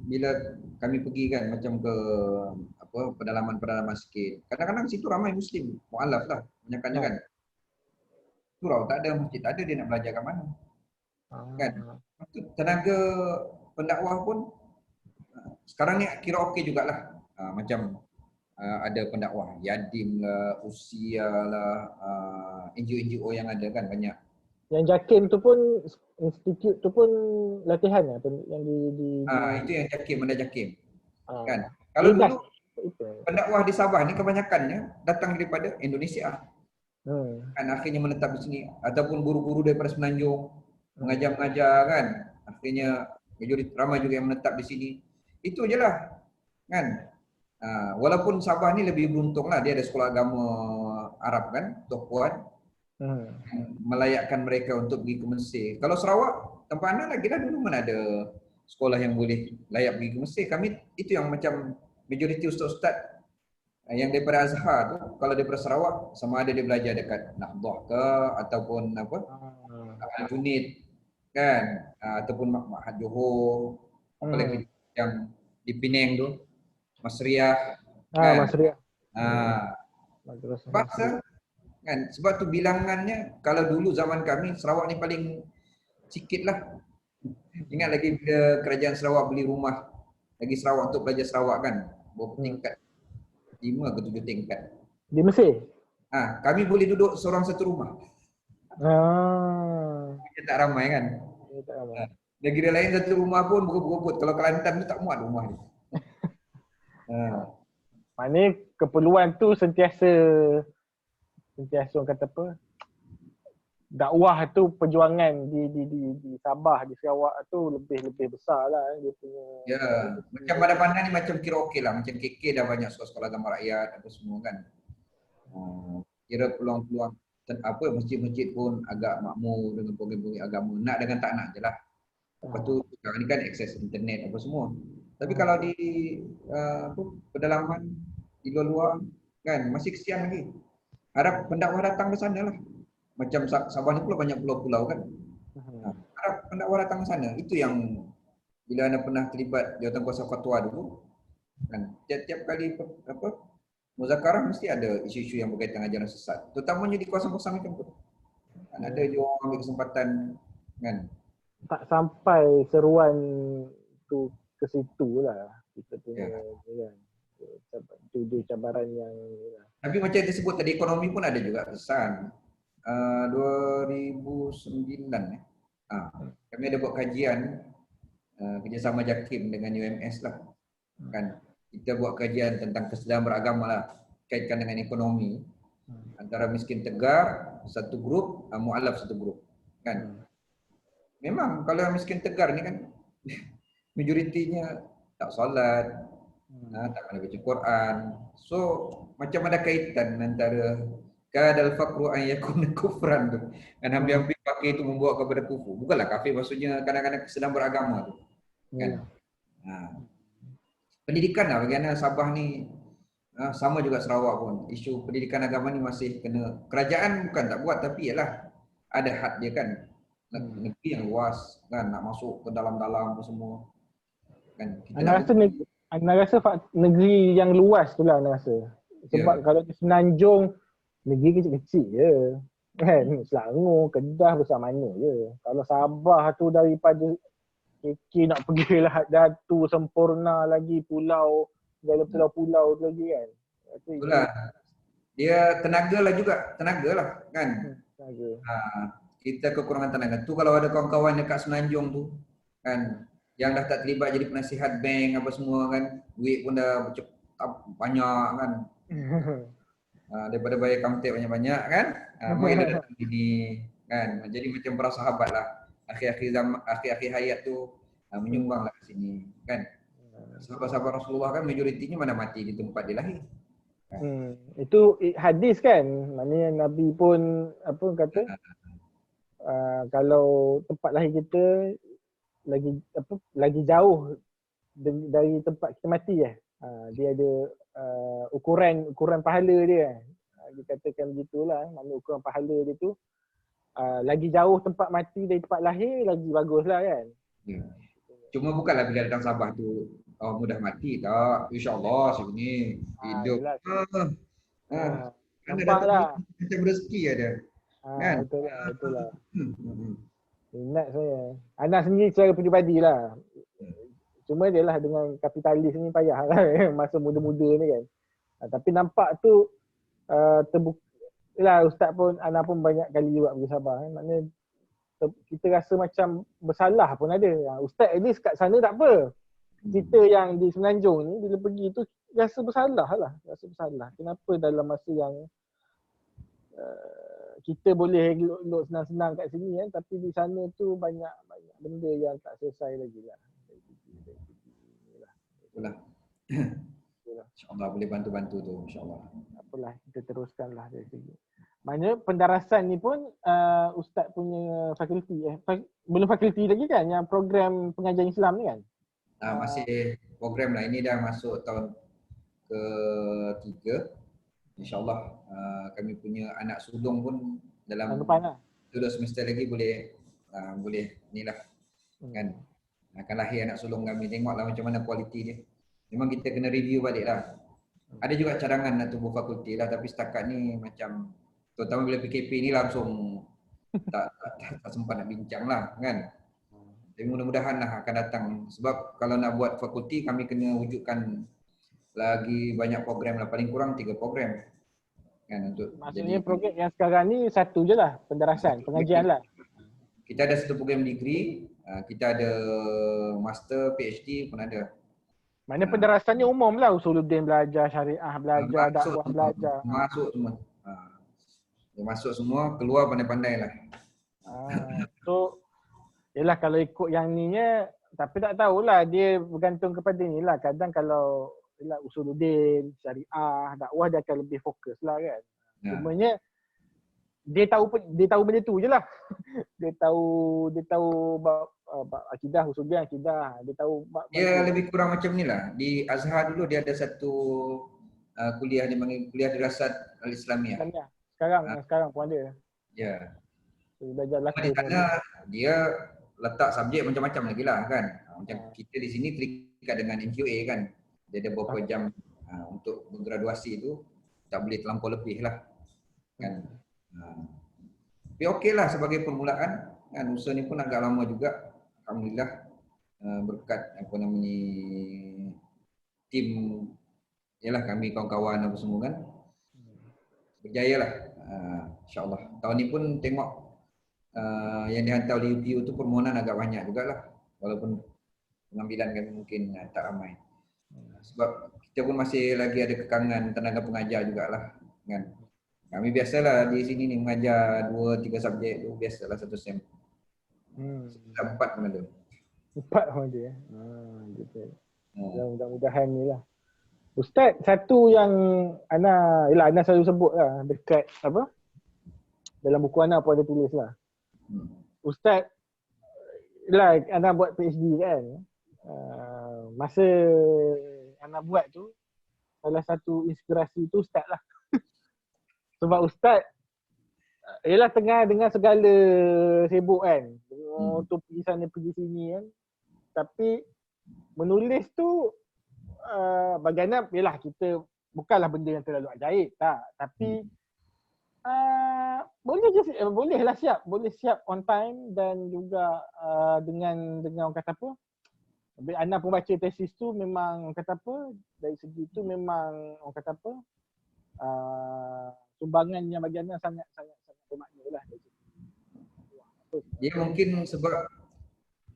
bila kami pergi kan macam ke pedalaman sikit, kadang-kadang situ ramai Muslim, mualaf lah banyakkannya kan. Surau tak ada, masjid tak ada, dia nak belajar kat mana kan. Tenaga pendakwah pun sekarang ni kira okey jugalah. Macam ada pendakwah Yadim lah, Usia lah, NGO-NGO yang ada kan banyak. Yang JAKIM tu pun, institut tu pun latihan lah yang itu yang JAKIM, ada JAKIM kan. Kalau dulu pendakwah di Sabah ni kebanyakannya datang daripada Indonesia kan, akhirnya menetap di sini, ataupun guru-guru daripada Semenanjung mengajar-mengajar kan, akhirnya ramai juga yang menetap di sini. Itu je lah kan. Walaupun Sabah ni lebih beruntung lah, dia ada sekolah agama Arab kan, Tok Puan, melayakkan mereka untuk pergi ke Mesir. Kalau Sarawak, tempat anda lagi lah, dulu mana ada sekolah yang boleh layak pergi ke Mesir. Kami itu yang macam majoriti ustaz-ustaz yang daripada Azhar tu, kalau daripada Sarawak, sama ada dia belajar dekat Nahdah ke ataupun apa, Al-Junid kan, ataupun Ma'had Johor, apalagi yang di Penang tu, Masriah kan. Mas Ria. Paksa kan, sebab tu bilangannya kalau dulu zaman kami Sarawak ni paling sikit lah. Ingat lagi bila kerajaan Sarawak beli rumah lagi Sarawak untuk belajar Sarawak kan, berapa tingkat, 5 ke 7 tingkat. Di Mesir? Kami boleh duduk seorang satu rumah. Kita tak ramai kan. Negeri lain satu rumah pun berebut-berebut. Kalau Kelantan tu tak muat rumah ni. Maknanya keperluan tu sentiasa orang kata apa, dakwah tu, perjuangan di Sabah, di Sarawak tu lebih besar lah dia punya. Ya, macam Bandar-Bandar ni macam kira okey lah. Macam KK dah banyak sekolah-sekolah agama rakyat apa semua kan. Kira peluang-peluang apa, masjid-masjid pun agak makmur dengan program-program agama. Nak dengan tak nak je lah. Lepas tu sekarang ni kan akses internet apa semua. Tapi kalau di pedalaman, di luar-luar kan masih kesian lagi. Harap pendakwah datang ke sana lah. Macam Sabah ni pula banyak pulau-pulau kan. Harap pendakwah datang ke sana. Itu yang bila anda pernah terlibat jawatan kuasa fatwa dulu kan, tiap-tiap kali apa muzakarah mesti ada isu-isu yang berkaitan dengan ajaran sesat. Terutamanya di kawasan-kawasan macam tu. Kan ada je orang ambil kesempatan kan. Tak sampai seruan tu ke situ lah. Kita punya kan. Itu dia cabaran yang tapi macam yang disebut tadi, ekonomi pun ada juga kesan. 2009 kami ada buat kajian kerjasama JAKIM dengan UMS lah kan. Kita buat kajian tentang kesedaran beragama lah, kaitkan dengan ekonomi antara miskin tegar satu grup, mu'alaf satu grup kan. Memang kalau yang miskin tegar ni kan majoritinya tak solat, tak pandai baca Quran. So macam ada kaitan antara kadal faqru an yakuna kufran tu. Kan hampir-hampir pakai itu membawa kepada kufur. Bukanlah kafir, maksudnya kadang-kadang sedang beragama tu. Kan. Pendidikan lah bagi anak Sabah ni sama juga Sarawak pun. Isu pendidikan agama ni masih kena, kerajaan bukan tak buat tapi ialah ada had dia kan. Negeri yang luas kan, nak masuk ke dalam-dalam apa semua. Kan Anda rasa negeri yang luas tu lah anda rasa. Sebab kalau di Semenanjung, negeri kecil-kecil je. Kan? Selangor, Kedah besar mana je. Kalau Sabah tu daripada KK nak pergi Datu, Sempurna lagi, pulau, segala pulau-pulau tu lagi kan. Itulah. Dia tenaga lah juga. Tenaga lah kan. Tenaga. Kita kekurangan tenaga. Tu kalau ada kawan-kawan dekat Semenanjung tu kan, yang dah tak terlibat jadi penasihat bank apa semua kan, duit pun dah banyak kan. Daripada bayar kamtip banyak-banyak kan, mungkin ada datang sini kan, jadi macam para sahabat lah akhir-akhir zaman, akhir-akhir hayat tu menyumbang lah ke sini kan. Sahabat-sahabat Rasulullah kan majoritinya mana mati di tempat dia lahir kan? Itu hadis kan, maknanya Nabi pun apa kata, kalau tempat lahir kita lagi jauh dari tempat kita mati dia ada ukuran pahala dia. Dikatakan begitulah, maknanya ukuran pahala dia tu lagi jauh tempat mati dari tempat lahir lagi baguslah kan. Cuma bukanlah bila datang Sabah tu mudah mati tak, insya-Allah sini hidup. Nampaklah macam rezeki ada. Kan? Betul lah. Minat saya. Anak sendiri secara peribadi lah. Cuma dia lah dengan kapitalis ni payah lah masa muda-muda ni kan. Tapi nampak tu lah ustaz pun, anak pun banyak kali juga pergi Sabah. Maknanya kita rasa macam bersalah pun ada. Ustaz at least kat sana tak apa. Kita yang di Semenanjung ni bila pergi tu rasa bersalah lah. Kenapa dalam masa yang kita boleh duduk senang-senang kat sini kan, tapi di sana tu banyak benda yang tak selesai lagi lah. Itulah. InsyaAllah boleh bantu-bantu tu, insyaAllah. Apalah, kita teruskanlah dari sini. Maknanya pendarasan ni pun ustaz punya fakulti belum fakulti lagi kan, yang program pengajian Islam ni kan? Masih program lah, ini dah masuk tahun ketiga. InsyaAllah kami punya anak sulung pun dalam Tahun depan lah. 2 semester lagi boleh inilah kan. Akan lahir anak sulung kami, tengoklah macam mana kualiti dia. Memang kita kena review balik lah. Ada juga cadangan nak tubuh fakulti lah, tapi setakat ni macam terutama bila PKP ni langsung tak sempat nak bincang lah kan. Tapi mudah-mudahan lah akan datang. Sebab kalau nak buat fakulti kami kena wujudkan lagi banyak program lah, paling kurang 3 program kan untuk Maksudnya jadi program yang sekarang ni satu je lah, pendarasan, pengajian lah. kita ada satu program degree, kita ada master, PhD pun ada. Mana pendarasannya umum lah, usuluddin belajar, syariah belajar, dakwah belajar. Masuk semua. Dia masuk semua, keluar pandai-pandai lah. So, yelah kalau ikut yang ni nya, tapi tak tahulah, dia bergantung kepada ni lah. Kadang kalau yelah, usuluddin, syariah, dakwah dia akan lebih fokus lah kan. Cumanya dia tahu benda tu je lah. dia tahu akidah, usuluddin, akidah. Dia tahu dia lebih kurang macam ni lah. Di Azhar dulu dia ada satu kuliah dia panggil kuliah dirasat al-Islamiah. Sekarang pun ada. Ya. Belajar laku. Di sana dia letak subjek macam-macam lagi lah kan. Macam kita di sini terikat dengan MQA kan. Dia ada beberapa jam untuk bergraduasi tu tak boleh terlampau lebih lah kan. Tapi okey lah sebagai permulaan kan, usaha ni pun agak lama juga. Alhamdulillah berkat apa namanya tim yalah kami kawan-kawan apa semua kan berjaya lah insyaAllah. Tahun ni pun tengok yang dihantar oleh UPU tu permohonan agak banyak jugalah, walaupun pengambilan kami mungkin tak ramai. Sebab kita pun masih lagi ada kekangan tenaga pengajar jugalah kan. Kami biasalah di sini ni mengajar 2-3 subjek tu biasalah satu sem. 4 pun ada. 4 pun ada. Gitu. Mudah-mudahan ni lah. Ustaz, satu yang Ana selalu sebut lah dekat apa? Dalam buku Ana pun ada tulis lah. Ustaz, Ana buat PhD kan. Masa Ana buat tu, salah satu inspirasi tu Ustaz lah. Sebab Ustaz tengah dengan segala sibuk kan. Tu pergi sana pergi sini kan. Tapi menulis tu bagaimana kita bukanlah benda yang terlalu ajaib tak, tapi boleh siap on time dan juga dengan orang kata apa, Ana pun baca tesis tu memang kata apa, dari segi tu memang orang kata apa, sumbangannya bagi Ana sangat bermakna lah. Dia mungkin sebab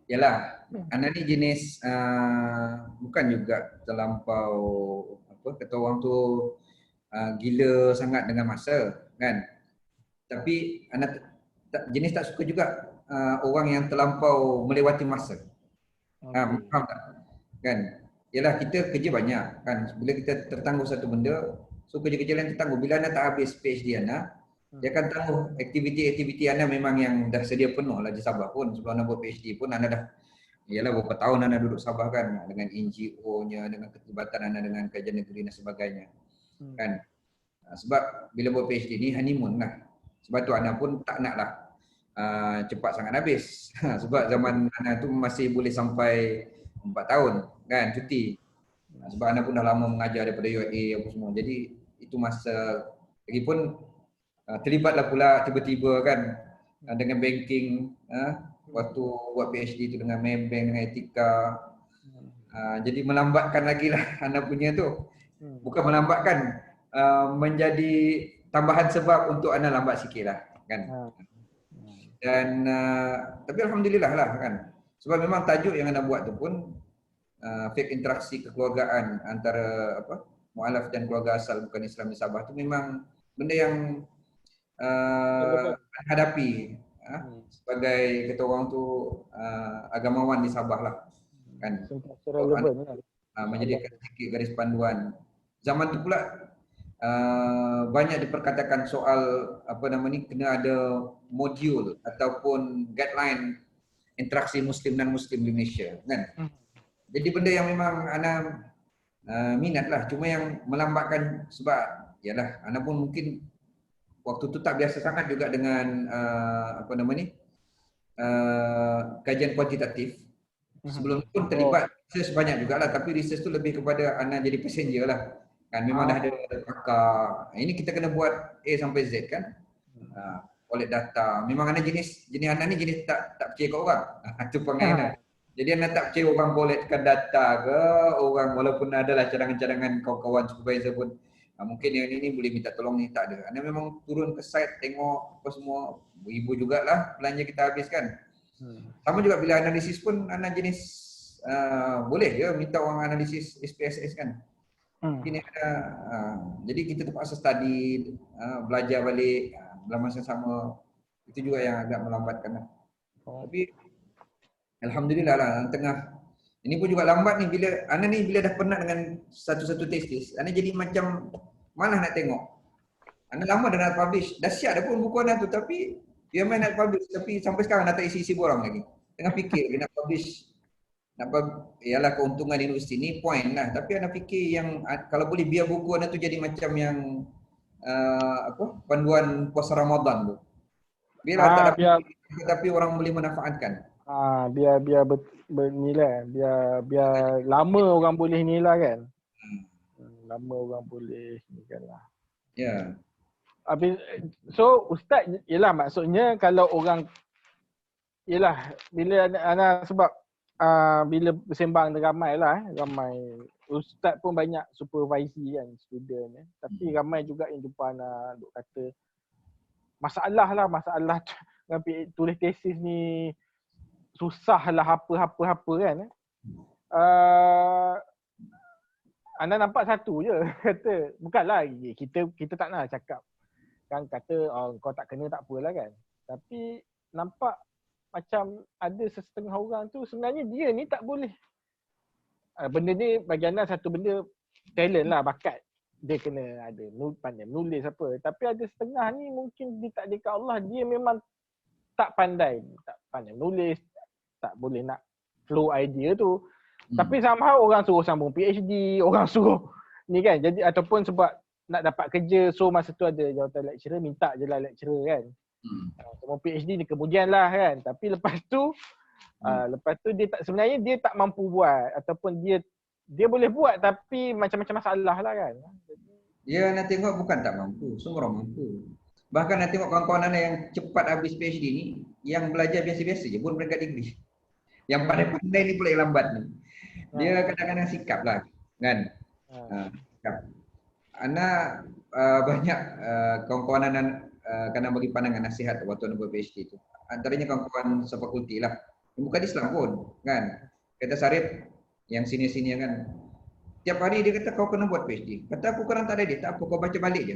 yalah Ana ni jenis bukan juga terlampau apa kata orang tu gila sangat dengan masa kan. Tapi Ana jenis tak suka juga orang yang terlampau melewati masa. Faham tak? Kan? Yalah kita kerja banyak kan. Bila kita tertangguh satu benda, so kerja-kerja lain tertangguh. Bila Ana tak habis PhD Ana, dia akan tangguh aktiviti-aktiviti Ana memang yang dah sedia penuh lah di Sabah pun. Sebelum Ana buat PhD pun Ana dah beberapa tahun Ana duduk Sabah kan, dengan NGO-nya, dengan keterlibatan Ana dengan kajian negeri dan sebagainya. Kan? Sebab bila buat PhD ni honeymoon lah. Sebab tu Ana pun tak nak lah cepat sangat habis. Sebab zaman Ana tu masih boleh sampai 4 tahun kan cuti. Sebab Ana pun dah lama mengajar daripada UAE apa semua. Jadi itu masa lagipun terlibatlah pula tiba-tiba kan dengan banking waktu buat PhD tu dengan Maybank, dengan Etika. Jadi melambatkan lagi lah Ana punya tu. Bukan melambatkan, menjadi tambahan sebab untuk Ana lambat sikit lah kan. Dan tapi Alhamdulillah lah kan. Sebab memang tajuk yang Ana buat tu pun fake interaksi kekeluargaan antara mualaf dan keluarga asal bukan Islam di Sabah tu memang benda yang hadapi sebagai kata orang tu agamawan di Sabah lah kan. Menjadikan sedikit garis panduan. Zaman tu pula banyak diperkatakan soal kena ada modul ataupun guideline interaksi Muslim dan Muslim di Malaysia kan. Jadi benda yang memang Ana minat lah. Cuma yang melambatkan sebab yalah, ana pun mungkin waktu tu tak biasa sangat juga dengan apa nama ni, kajian kuantitatif. Sebelum pun terlibat research banyak juga lah, tapi research tu lebih kepada ana jadi passenger lah. Kan memang dah ada pakar. Ini kita kena buat A sampai Z kan. Collect data. Memang ana jenis ana ni jenis tak percaya kat orang. Itu perangai ana. Jadi ana tak percaya orang collectkan data ke, orang walaupun adalah cadangan-cadangan kawan-kawan supervisor pun mungkin yang ini boleh minta tolong ni, tak ada. Ana memang turun ke site tengok apa semua, ibu jugalah belanja kita habiskan. Sama juga bila analisis pun ana jenis boleh je minta orang analisis SPSS kan. Ini ada jadi kita terpaksa study, belajar balik dalam masa sama. Itu juga yang agak melambatkan lah. Tapi alhamdulillah lah tengah ini pun juga lambat ni bila ana ni bila dah penat dengan satu-satu tesis, ana jadi macam malah nak tengok. Ana lama dah nak publish, dah siap dah pun buku ana tu, tapi dia main nak publish, tapi sampai sekarang dah tak isi-isi borang lagi. Tengah fikir nak publish, ialah keuntungan universiti ni point lah, tapi ana fikir yang kalau boleh biar buku ana tu jadi macam yang panduan puasa Ramadan tu. Biar tak dapat, tapi orang boleh manfaatkan. Biar bernilai, biar lama orang boleh nilai kan. Lama orang boleh nilai lah. Ya. Habis, so Ustaz, yelah maksudnya kalau orang, yelah bila ana sebab bila bersembang dengan ramai lah, ramai Ustaz pun banyak supervisi kan student tapi ramai juga yang jumpa ana duk kata masalah tulis tesis ni susah lah apa kan. Anda nampak satu je kata, bukanlah kita tak nak cakap kan, kata kau tak kena tak apalah kan, tapi nampak macam ada setengah orang tu sebenarnya dia ni tak boleh. Benda ni bagi anda satu benda talent lah, bakat dia kena ada, pandai menulis apa, tapi ada setengah ni mungkin ditakdirkan Allah dia memang tak pandai menulis, tak boleh nak flow idea tu. Tapi somehow orang suruh sambung PhD, orang suruh ni kan, jadi ataupun sebab nak dapat kerja, so masa tu ada jawatan lecturer, minta je lah lecturer kan. Sambung PhD ni kemudian lah kan, tapi lepas tu sebenarnya dia tak mampu buat, ataupun dia boleh buat tapi macam-macam masalah lah kan. Ya, nak tengok bukan tak mampu, semua orang mampu. Bahkan nak tengok kawan-kawan anda yang cepat habis PhD ni, yang belajar biasa-biasa je pun peringkat degree. Yang pandai-pandai ni pula yang lambat ni. Dia kadang-kadang sikap lah kan. Sikap. Ana banyak kawan-kawan anda kadang bagi pandangan nasihat waktu anda buat PhD tu. Antaranya kawan-kawan sefakulti lah. Bukan Islam pun kan. Kata Sarip yang senior-senior kan, tiap hari dia kata kau kena buat PhD. Kata aku kadang tak ada dia, tak apa, kau baca balik je.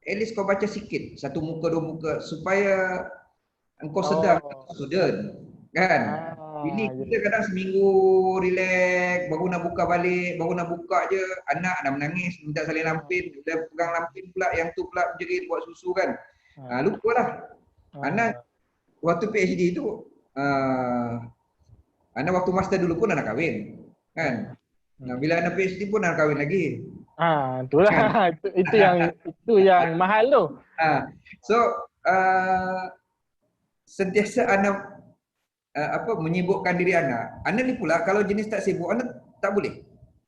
At least kau baca sikit, satu muka, dua muka, supaya engkau sedar student kan. Ini kita kadang seminggu relax, baru nak buka balik, baru nak buka je, anak dah menangis, minta salin lampin, dah pegang lampin pula, yang tu pula berjerit buat susu kan. Lupa lah. Anak waktu PhD tu, anak waktu master dulu pun anak kahwin kan. Bila anak PhD pun anak kahwin lagi. Itulah kan? itu yang mahal tu. So sentiasa anak menyibukkan diri anak. Anak ni pula kalau jenis tak sibuk, anak tak boleh.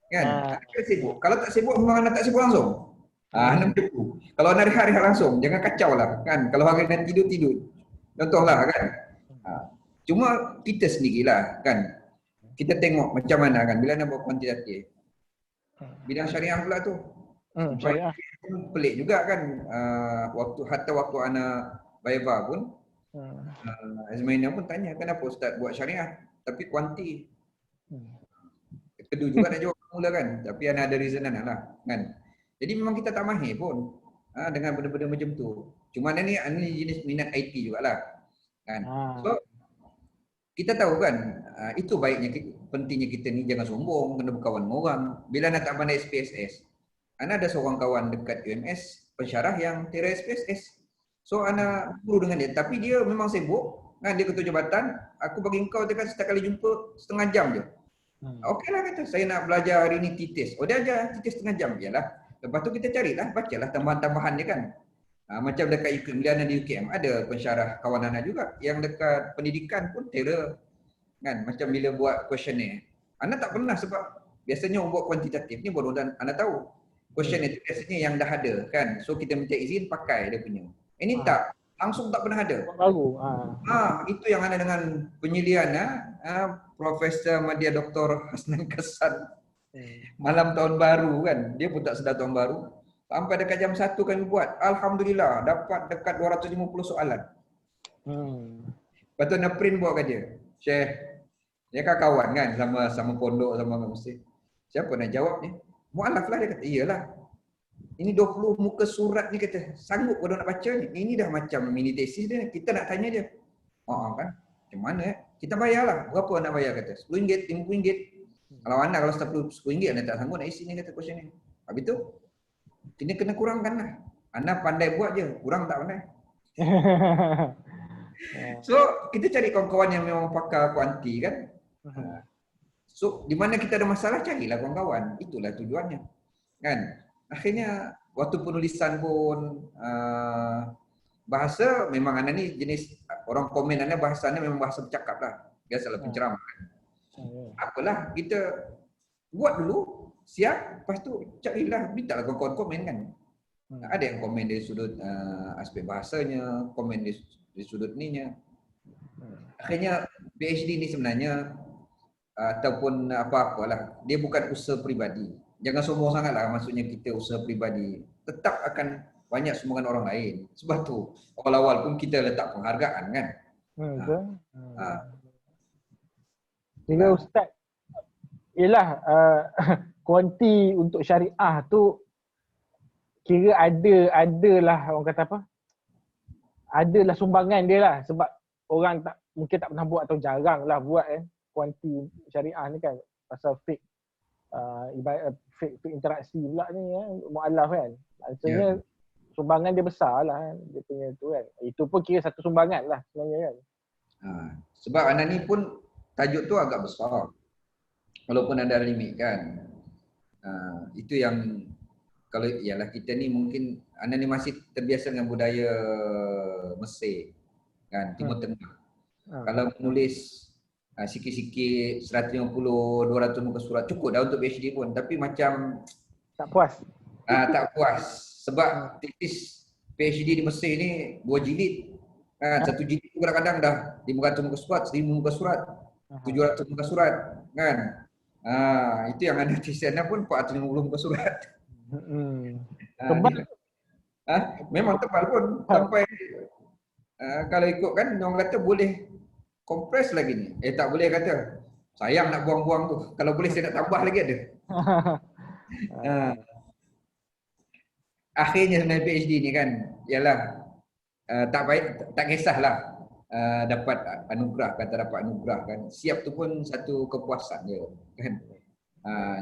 Kan? Anak sibuk. Kalau tak sibuk memang anak tak sibuk langsung. Anak begitu. Kalau anak rehat langsung, jangan kacau lah kan. Kalau hari nak tidur. Contohlah kan. Cuma kita sendirilah kan. Kita tengok macam mana kan bila nak buat kuantitatif. Bidang syariah pula tu. Syariah pelik juga kan. Waktu anak Viva pun Azmaina pun tanya kenapa Ustaz buat syariah tapi kuanti. Kedua juga nak jawab mula kan, tapi ada reasonan lah kan. Jadi memang kita tak mahir pun dengan benda-benda macam tu. Cuma ni jenis minat IT jugalah kan. So kita tahu kan, itu baiknya, pentingnya kita ni jangan sombong, kena berkawan dengan orang. Bila nak tak pandai SPSS, ada seorang kawan dekat UMS pensyarah yang tiada SPSS. So ana guru dengan dia, tapi dia memang sibuk kan, dia ketua jabatan. Aku bagi engkau dia kan setiap kali jumpa setengah jam je. Okeylah kata, saya nak belajar hari ni titis. Oh dia ajar titis setengah jam, yalah. Lepas tu kita carilah, bacalah tambahan-tambahan dia kan. Macam dekat UKM, di UKM ada pensyarah kawan Ana juga. Yang dekat pendidikan pun Taylor kan. Macam bila buat questionnaire. Ana tak pernah sebab biasanya orang buat kuantitatif ni baru Ana tahu. Questionnaire itu biasanya yang dah ada kan. So kita minta izin pakai dia punya. Ini tak, langsung tak pernah ada. Baru. Itu yang ada dengan penyelian Profesor Madya Dr. Hasnan Kassan. Malam tahun baru kan. Dia pun tak sedar tahun baru. Sampai dekat jam 1 kami buat. Alhamdulillah dapat dekat 250 soalan. Lepas tu nak print buat kat dia. Syekh, dia kan kawan kan sama pondok sama kat Mesir. Siapa nak jawab ni? Mu'alaf lah dia kata. Iyalah. Ini 20 muka surat ni kata. Sanggup kau nak baca ni? Ini dah macam mini tesis dia. Kita nak tanya dia. Kan? Macam mana Kita bayarlah. Berapa nak bayar kata? RM10, RM50. Kalau anda kalau RM10 anda tak sanggup nak isi ni kata question ni. Habis tu ini kena kurangkan lah. Anda pandai buat je, kurang tak pandai. So, kita cari kawan-kawan yang memang pakar kuanti kan. So, di mana kita ada masalah, carilah kawan-kawan. Itulah tujuannya. Kan? Akhirnya, waktu penulisan pun, bahasa memang anda ni jenis, orang komen anda bahasa anda memang bahasa bercakap lah. Biasalah penceramah kan. Apalah, kita buat dulu, siap, lepas tu carilah, mintalah kawan-kawan komen kan. Ada yang komen dari sudut aspek bahasanya, komen dari sudut ininya. Akhirnya PhD ni sebenarnya ataupun apa-apalah, dia bukan usaha peribadi. Jangan sombong sangatlah maksudnya kita usaha peribadi. Tetap akan banyak sumbangan orang lain. Sebab tu awal-awal pun kita letak penghargaan kan. Jadi Ustaz, yelah kuanti untuk syariah tu kira adalah orang kata apa? Adalah sumbangan dia lah sebab orang tak mungkin tak pernah buat atau jarang lah buat kuanti syariah ni kan pasal fake fake interaksi pula ni mu'alaf kan. Maksudnya sumbangan dia besar lah dia punya tu kan. Itu pun kira satu sumbangan lah sebenarnya kan. Sebab anda ni pun tajuk tu agak besar. Walaupun ada limit kan. Itu yang kalau ialah kita ni mungkin anda ni masih terbiasa dengan budaya Mesir kan, Timur Tengah. Kalau menulis sikit-sikit 150 200 muka surat cukup dah untuk PhD pun, tapi macam tak puas. Tak puas sebab tesis PhD di Mesir ni 2 jilid kan, 1 jilid kadang-kadang dah 500 muka surat, 1000 muka surat, 700 muka surat kan. Itu yang ada tesis anda pun 450 muka surat. Tebal. Memang tebal pun sampai kalau ikut kan orang kata boleh kompres lagi ni. Tak boleh kata. Sayang nak buang-buang tu. Kalau boleh saya nak tambah lagi ada. Akhirnya sebenarnya PhD ni kan ialah tak baik, tak kisahlah dapat anugerah, kata dapat anugerah kan. Siap tu pun satu kepuasan je kan.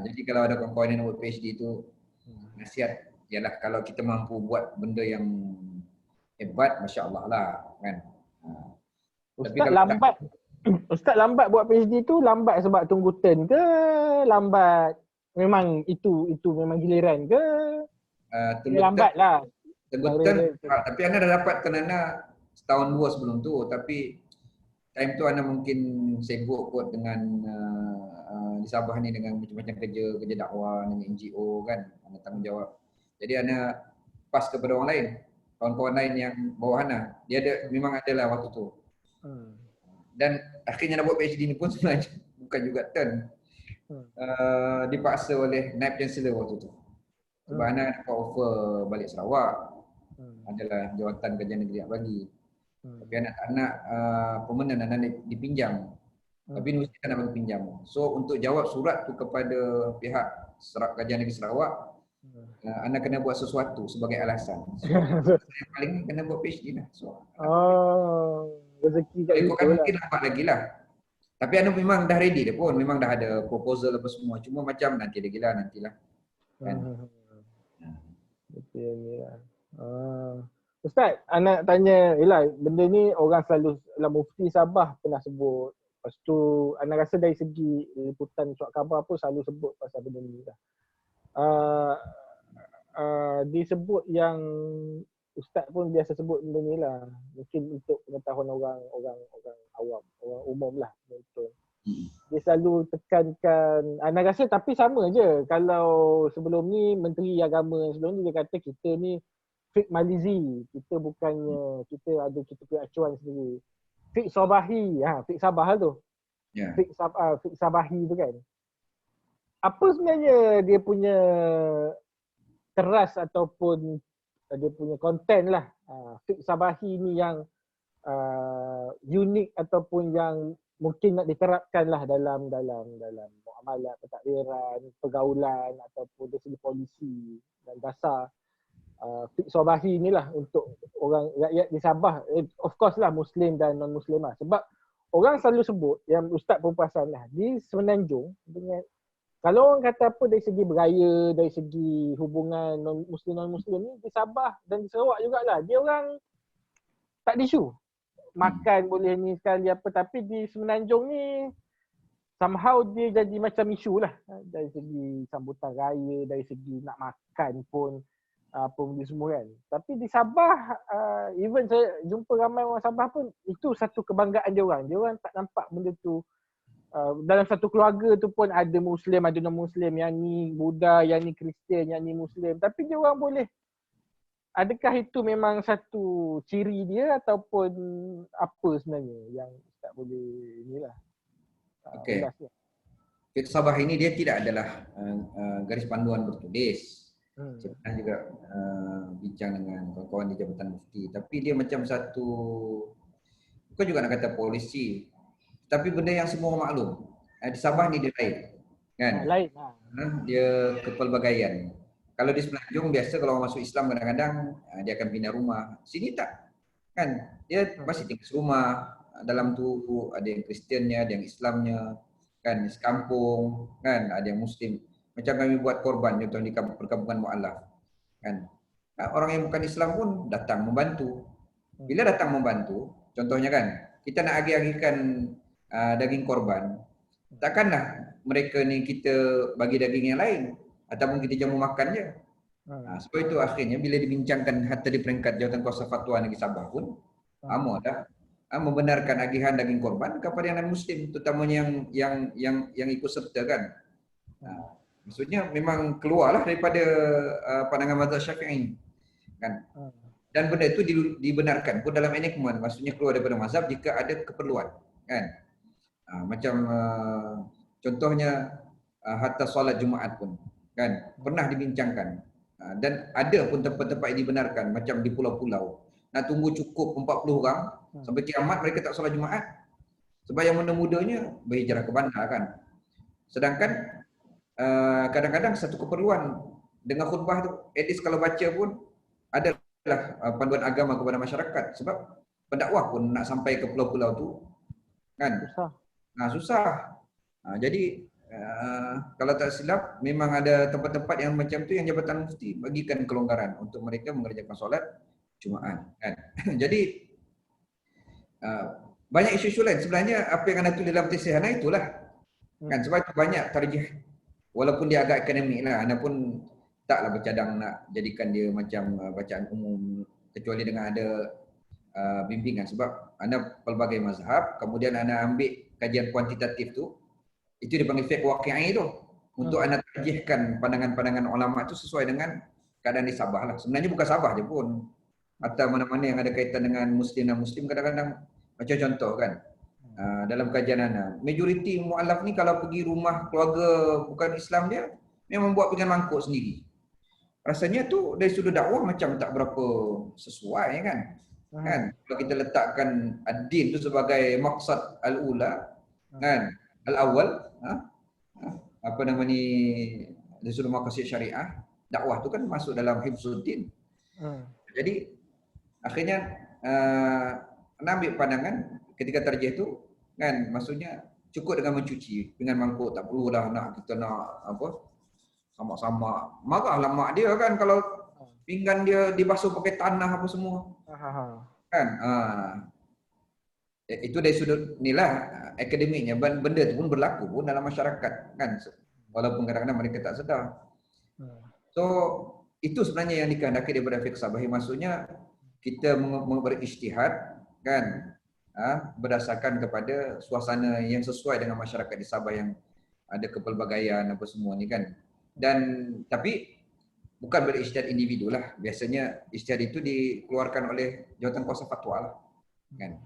Jadi kalau ada kawan-kawan yang buat PhD tu, nasihat ialah kalau kita mampu buat benda yang hebat, masya-Allah lah kan. Ustaz lambat buat PhD tu lambat sebab tunggu turn ke lambat memang itu memang giliran ke? Lambat lah. Tunggu turn, tapi anda dah dapat anda setahun 2 sebelum tu, tapi time tu anda mungkin sibuk kot dengan di Sabah ni dengan macam-macam kerja dakwah dengan NGO kan, anda tanggungjawab. Jadi anda pas kepada orang lain, kawan-kawan lain yang bawah anda. Dia memang ada lah waktu tu. Dan akhirnya nak buat PhD ni pun sebenarnya bukan juga turn. Dipaksa oleh Naib Chancellor waktu tu. Sebab anda dapat offer balik Sarawak. Adalah jawatan kajian negeri nak bagi. Tapi anak tak nak permanent, anak dipinjam. Tapi universiti tak nak bagi pinjam. So untuk jawab surat tu kepada pihak kajian negeri Sarawak, anda kena buat sesuatu sebagai alasan. So yang paling kena buat PhD lah. So, rezeki kat situ lah. Mungkin lambat lagi lah. Tapi anda memang dah ready dah pun. Memang dah ada proposal apa semua. Cuma macam nanti lagi lah, nantilah. Kan? Betul ni lah. Ustaz, anak tanya, yelah benda ni orang selalu dalam Mufti Sabah pernah sebut Lepas tu Ana rasa dari segi liputan surat khabar pun selalu sebut pasal benda ni lah. Disebut yang ustaz pun biasa sebut benda ni lah. Mungkin untuk pengetahuan orang awam, orang umum lah. Betul. Dia selalu tekankan, Ana rasa tapi sama je. Kalau sebelum ni Menteri Agama sebelum ni dia kata kita ni fiqh malizi, kita bukannya, kita ada kita punya acuan sendiri. Fiqh sabahi, fiqh sabah tu. Ya. Fiqh sabahi tu kan. Apa sebenarnya dia punya teras ataupun dia punya konten lah. Fiqh sabahi ni yang unik ataupun yang mungkin nak diterapkan lah dalam muamalat, pentakbiran, pergaulan ataupun dari segi polisi dan dasar fiqh sabahi ni lah untuk orang rakyat di Sabah. Of course lah Muslim dan non-Muslim lah. Sebab orang selalu sebut, yang Ustaz pun perasan lah, di Semenanjung dengan kalau orang kata apa dari segi beraya, dari segi hubungan non-Muslim ni, di Sabah dan di Sarawak jugalah, dia orang tak ada isu. Makan boleh ni sekali apa, tapi di Semenanjung ni somehow dia jadi macam isu lah. Dari segi sambutan raya, dari segi nak makan pun apa benda semua kan. Tapi di Sabah, even saya jumpa ramai orang Sabah pun, itu satu kebanggaan dia orang. Dia orang tak nampak benda tu. Dalam satu keluarga tu pun ada Muslim, ada non-Muslim, yang ni Buddha, yang ni Kristian, yang ni Muslim. Tapi dia orang boleh, adakah itu memang satu ciri dia ataupun apa sebenarnya yang tak boleh inilah. Okey. Fiqh Sabah ini dia tidak adalah garis panduan bertulis. Saya pernah juga bincang dengan kawan-kawan di Jabatan Mufti. Tapi dia macam satu, bukan juga nak kata polisi, tapi benda yang semua orang maklum. Di Sabah ni dia lain. Kan? Lain. Dia kepelbagaian. Kalau di Semenanjung biasa kalau orang masuk Islam kadang-kadang dia akan pindah rumah. Sini tak. Kan? Dia masih tinggal serumah. Dalam tu ada yang Kristiannya, ada yang Islamnya, kan, sekampung, kan, ada yang Muslim. Macam kami buat korban contoh di perkampungan Mu'alaf, kan. Orang yang bukan Islam pun datang membantu. Bila datang membantu, contohnya kan, kita nak agi-agikan daging korban, takkanlah mereka ni kita bagi daging yang lain ataupun kita jamu makan je. Sebab itu akhirnya bila dibincangkan hatta di peringkat Jawatankuasa Fatwa Negeri Sabah pun, AMO dah membenarkan agihan daging korban kepada yang non-Muslim, terutamanya yang ikut serta kan. Maksudnya memang keluarlah daripada pandangan mazhab Syafi'i kan. Dan benda itu dibenarkan pun dalam enactment, maksudnya keluar daripada mazhab jika ada keperluan kan. Macam contohnya hatta solat Jumaat pun kan pernah dibincangkan. Dan ada pun tempat-tempat yang dibenarkan macam di pulau-pulau. Nak tunggu cukup 40 orang sampai kiamat mereka tak solat Jumaat. Sebab yang muda-mudanya berhijrah ke bandar kan. Sedangkan kadang-kadang satu keperluan dengan khutbah tu, at least kalau baca pun adalah panduan agama kepada masyarakat. Sebab pendakwah pun nak sampai ke pulau-pulau tu kan susah. Jadi kalau tak silap memang ada tempat-tempat yang macam tu yang Jabatan Mufti bagikan kelonggaran untuk mereka mengerjakan solat Jumaat kan. Jadi banyak isu-isu lain sebenarnya apa yang anda tulis dalam tesis anda itulah kan, sebab itu banyak tarjih walaupun dia agak akademik lah. Anda pun taklah bercadang nak jadikan dia macam bacaan umum kecuali dengan ada bimbingan, sebab anda pelbagai mazhab kemudian anda ambil kajian kuantitatif tu, itu dipanggil fiqh waqi'i tu, untuk anda tarjihkan pandangan-pandangan ulama tu sesuai dengan keadaan di Sabah lah. Sebenarnya bukan Sabah je pun, atau mana-mana yang ada kaitan dengan Muslim dan Muslim kadang-kadang macam contoh kan, dalam kajian anda, majoriti mu'alaf ni kalau pergi rumah keluarga bukan Islam dia memang buat pinggan mangkuk sendiri. Rasanya tu dari sudut dakwah macam tak berapa sesuai kan. Kan kalau kita letakkan ad-din tu sebagai maksad al-ula kan, al-awwal, apa nama ni, dari sudut maqasid syariah, dakwah tu kan masuk dalam hifzuddin. Jadi akhirnya nak ambil pandangan ketika tarjih tu kan, maksudnya cukup dengan mencuci dengan mangkuk, tak perlulah kita nak apa sama-sama. Marahlah mak dia kan kalau pinggan dia dibasuh pakai tanah apa semua kan. Itu dari sudut inilah akademiknya, benda itu pun berlaku pun dalam masyarakat kan, walaupun kadang-kadang mereka tak sedar. So itu sebenarnya yang dikehendaki daripada fiqh sabahi, maksudnya kita berijtihad kan, berdasarkan kepada suasana yang sesuai dengan masyarakat di Sabah yang ada kepelbagaian apa semua ni kan. Dan tapi bukan berijtihad individu lah, biasanya ijtihad itu dikeluarkan oleh jawatan kuasa fatwa lah kan.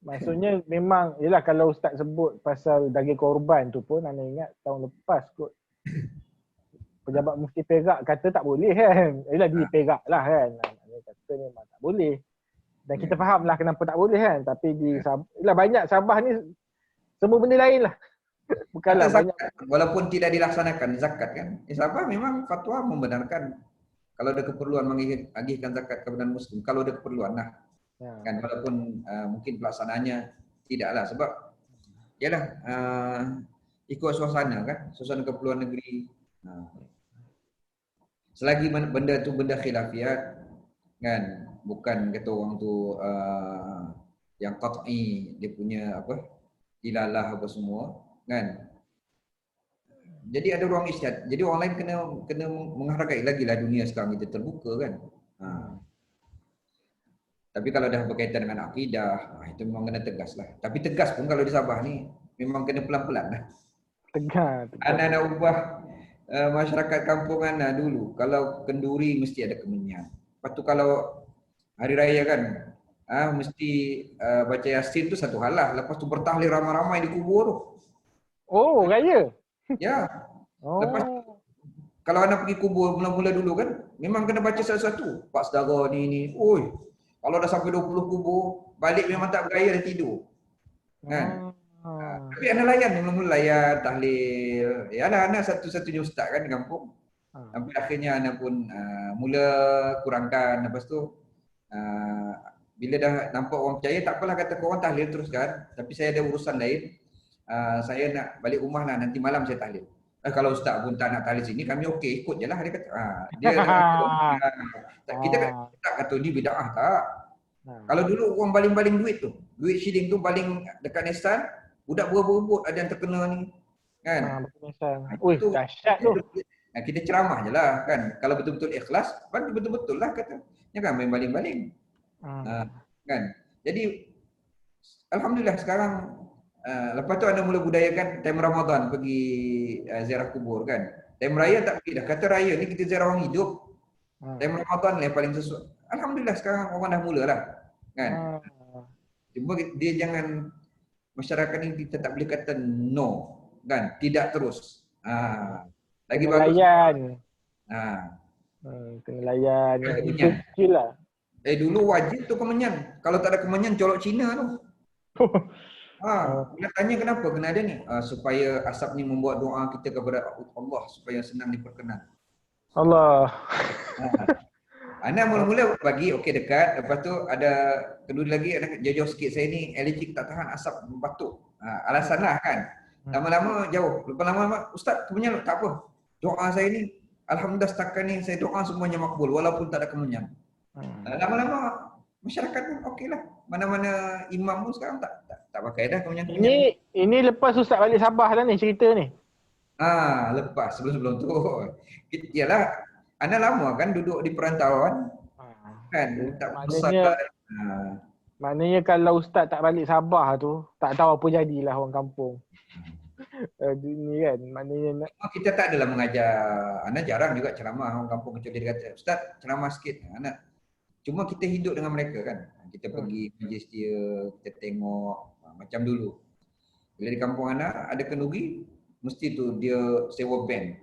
Maksudnya memang, yelah kalau Ustaz sebut pasal daging korban tu pun, anda ingat tahun lepas kot Pejabat Mufti Perak kata tak boleh kan. Yelah di Perak lah kan. Dia kata memang tak boleh. Dan kita faham lah kenapa tak boleh kan. Tapi di Sabah, yelah banyak Sabah ni semua benda lain lah. Bukanlah banyak. Walaupun tidak dilaksanakan zakat kan. Sabah memang fatwa membenarkan kalau ada keperluan mengagihkan zakat kepada muslim. Kalau ada keperluan lah. Kan, walaupun mungkin pelaksanaannya tidaklah, sebab yalah ikut suasana kan, suasana keperluan negeri. Selagi benda tu benda khilafiat kan, bukan kata orang tu yang qat'i, dia punya apa ilalah apa semua kan. Jadi ada ruang ijtihad. Jadi orang lain kena menghargai lagi lah, dunia sekarang kita terbuka kan. Tapi kalau dah berkaitan dengan akidah, itu memang kena tegas lah. Tapi tegas pun kalau di Sabah ni memang kena pelan-pelan lah. Tegas. Anak nak ubah masyarakat kampung Ana dulu, kalau kenduri mesti ada kemenyan. Lepas tu kalau hari raya kan, mesti baca Yasin tu satu hal lah. Lepas tu bertahlil ramai-ramai di kubur tu. Oh, raya? Ya. Lepas kalau anak pergi kubur mula-mula dulu kan, memang kena baca satu-satu. Pak saudara ni, oi. Kalau dah sampai 20 kubur, balik memang tak bergaya dan tidur. Kan? Tapi anak layan, mula-mula layan, tahlil. Ya anak satu-satunya ustaz kan di kampung. Sampai akhirnya anak pun mula kurangkan. Lepas tu, bila dah nampak orang percaya, tak apalah kata korang tahlil teruskan. Tapi saya ada urusan lain. Saya nak balik rumah lah, nanti malam saya tahlil. Kalau ustaz pun tak nak tahlil sini, kami okey, ikut je lah. Dia kata, kita tak kata ni bid'ah tak. Kalau dulu orang baling-baling duit tu, duit shilling tu baling dekat Nissan, budak berebut ada yang terkena ni. Kan? Ui, dahsyat tu. Kita ceramah je lah kan. Kalau betul-betul ikhlas, kan betul-betul lah kata. Jangan main baling-baling. Kan? Jadi, alhamdulillah sekarang lepas tu anda mula budayakan time Ramadan pergi ziarah kubur kan. Time raya tak pergi dah. Kata raya ni kita ziarah orang hidup. Time Ramadan lah yang paling sesuai. Alhamdulillah sekarang orang dah mula lah. Kan. Cuma dia jangan, masyarakat ni kita tak boleh kata no. Kan. Tidak terus. Lagi kena bagus. Layan. Kena layan. Itu lah. Dulu wajib tu kemenyan. Kalau tak ada kemenyan, colok Cina tu. Bila tanya kenapa kena ada ni? Supaya asap ni membuat doa kita kepada Allah supaya senang diperkenan. Allah. Anak mula-mula bagi okey dekat, lepas tu ada kedua lagi anak jauh-jauh sikit, saya ni allergic tak tahan asap batuk. Alasan lah kan. Lama-lama jauh. Lepas lama-lama ustaz kemenyan tak apa. Doa saya ni alhamdulillah setakat ni saya doa semuanya makbul walaupun tak ada kemenyan. Lama-lama masyarakat pun okeylah. Mana-mana imam pun sekarang tak pakai dah kemenyan. Ini lepas ustaz balik Sabah dah ni cerita ni. Lepas sebelum-sebelum tu. Yalah, anak lama kan duduk di perantauan. Kan tak besar. Maknanya kalau ustaz tak balik Sabah tu, tak tahu apa jadilah orang kampung. Ini kan maknanya kita tak adalah mengajar. Anak jarang juga ceramah orang kampung, kecuali dia kata, "Ustaz, ceramah sikit." Anak cuma kita hidup dengan mereka kan. Kita pergi majlis dia, kita tengok macam dulu. Bila di kampung anak ada kenduri, mesti tu dia sewa band.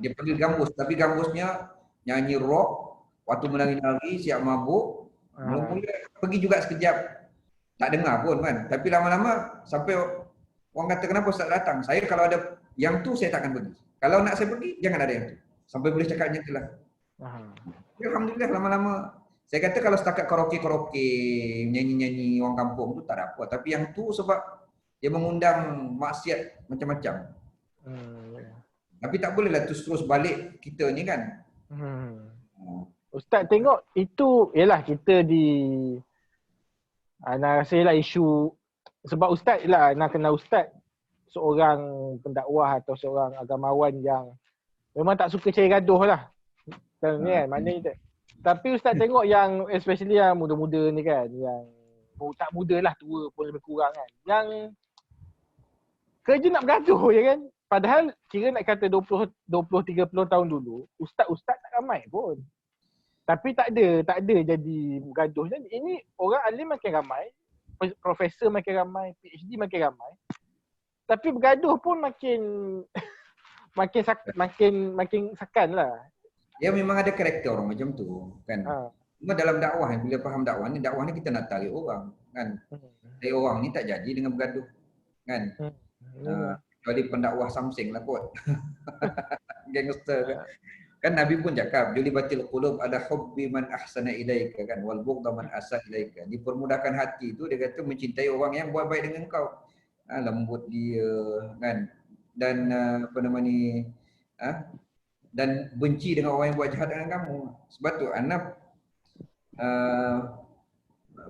Dia panggil gambus, tapi gambusnya nyanyi rock, waktu menari-nari, siap mabuk. Mula-mula pergi juga sekejap, tak dengar pun kan. Tapi lama-lama sampai orang kata kenapa Ustaz datang? Saya kalau ada yang tu saya takkan pergi. Kalau nak saya pergi, jangan ada yang tu. Sampai boleh cakap macam itulah. Alhamdulillah lama-lama. Saya kata kalau setakat karaoke, nyanyi-nyanyi orang kampung tu tak ada apa. Tapi yang tu sebab dia mengundang maksiat macam-macam. Tapi tak bolehlah terus balik kita ni kan. Ustaz tengok itu, ialah kita di Ana rasa lah isu sebab ustaz lah, Ana kenal ustaz seorang pendakwah atau seorang agamawan yang memang tak suka cari gaduh lah. Dan ni kan, maknanya tapi ustaz tengok yang especially yang muda-muda ni kan, yang tak muda lah, tua pun lebih kurang kan, yang kerja nak bergaduh je kan. Padahal kira nak kata 20 30 tahun dulu, ustaz-ustaz tak ramai pun. Tapi tak ada jadi bergaduh. Ini orang alim makin ramai, profesor makin ramai, PhD makin ramai. Tapi bergaduh pun makin makin sakan lah. Ya memang ada karakter orang macam tu kan. Cuma dalam dakwah, bila faham dakwah ni kita nak tarik orang kan. Tarik orang ni tak jadi dengan bergaduh kan. Kecuali pendakwah Samsing lah kot. Gangster kan. Kan Nabi pun cakap, juli batil qulub ada hubbi man ahsana ilaika kan, wal bughdha man asa ilaika. Dipermudahkan hati itu dia kata mencintai orang yang buat baik dengan kau. Lembut dia kan. Dan apa nama ni, dan benci dengan orang yang buat jahat dengan kamu. Sebab tu Ana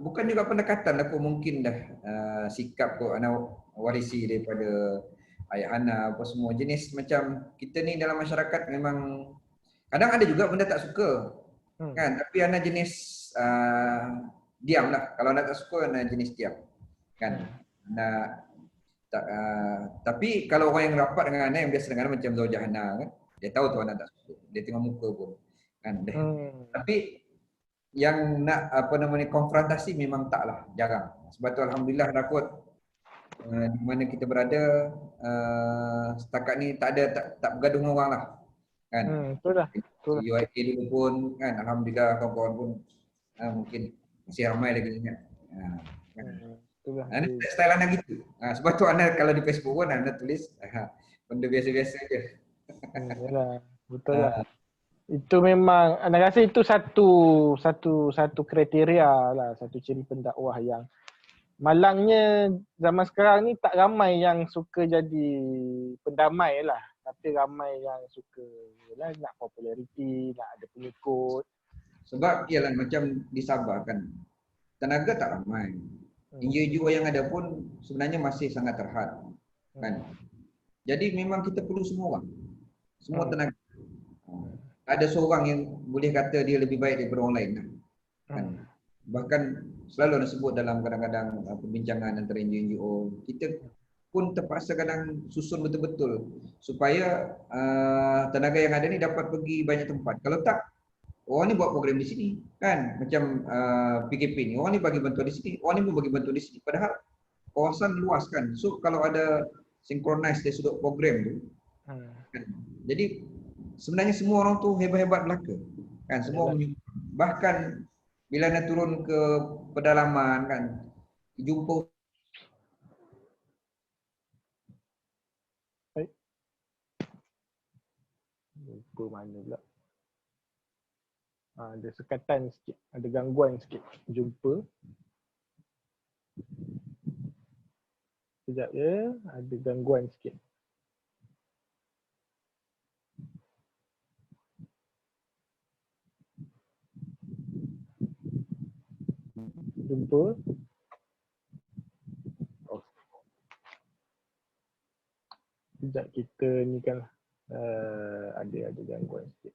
bukan juga pendekatan aku mungkin dah sikap ko Ana warisi daripada ayah Ana apa semua jenis macam kita ni dalam masyarakat memang kadang ada juga benda tak suka kan, tapi Ana jenis diam lah. Kalau Ana tak suka Ana jenis diam kan. Tapi kalau orang yang rapat dengan Ana yang biasa dengan Ana macam Zaujah Ana kan, dia tahu tu Ana tak suka, dia tengok muka pun kan. Tapi yang nak apa namanya konfrontasi memang taklah, jarang. Sebab tu alhamdulillah Rakut di mana kita berada setakat ni tak bergaduh dengan orang lah kan. Betul lah. UIA dulu pun kan alhamdulillah kawan-kawan pun mungkin masih ramai lagi ingat. Itulah. Style Ana gitu. Sebab tu Ana kalau di Facebook pun Ana tulis benda biasa-biasa je. Betul lah. Itu memang Ana rasa itu satu kriteria lah, satu ciri pendakwah yang malangnya zaman sekarang ni tak ramai yang suka jadi pendamai lah. Tapi ramai yang suka nak populariti, nak ada pengikut. Sebab ialah macam di Sabah kan, tenaga tak ramai. NGO yang ada pun sebenarnya masih sangat terhad kan. Jadi memang kita perlu semua orang, semua tenaga. Ada seorang yang boleh kata dia lebih baik daripada orang lain kan. Bahkan selalu disebut dalam kadang-kadang perbincangan antara NGO, kita pun terpaksa kadang susun betul-betul supaya tenaga yang ada ni dapat pergi banyak tempat. Kalau tak, orang ni buat program di sini kan, macam PKP ni, orang ni bagi bantuan di sini, orang ni pun bagi bantuan di sini. Padahal kawasan luas kan. So kalau ada synchronize dari sudut program tu, kan? Jadi sebenarnya semua orang tu hebat-hebat belaka kan, semua bahkan bila nak turun ke pedalaman kan, jumpa lupa mana pula. Ada sekatan sikit, ada gangguan sikit jumpa. Sekejap ya, ada gangguan sikit. Jumpa. Sekejap kita ni kan ada gangguan sikit.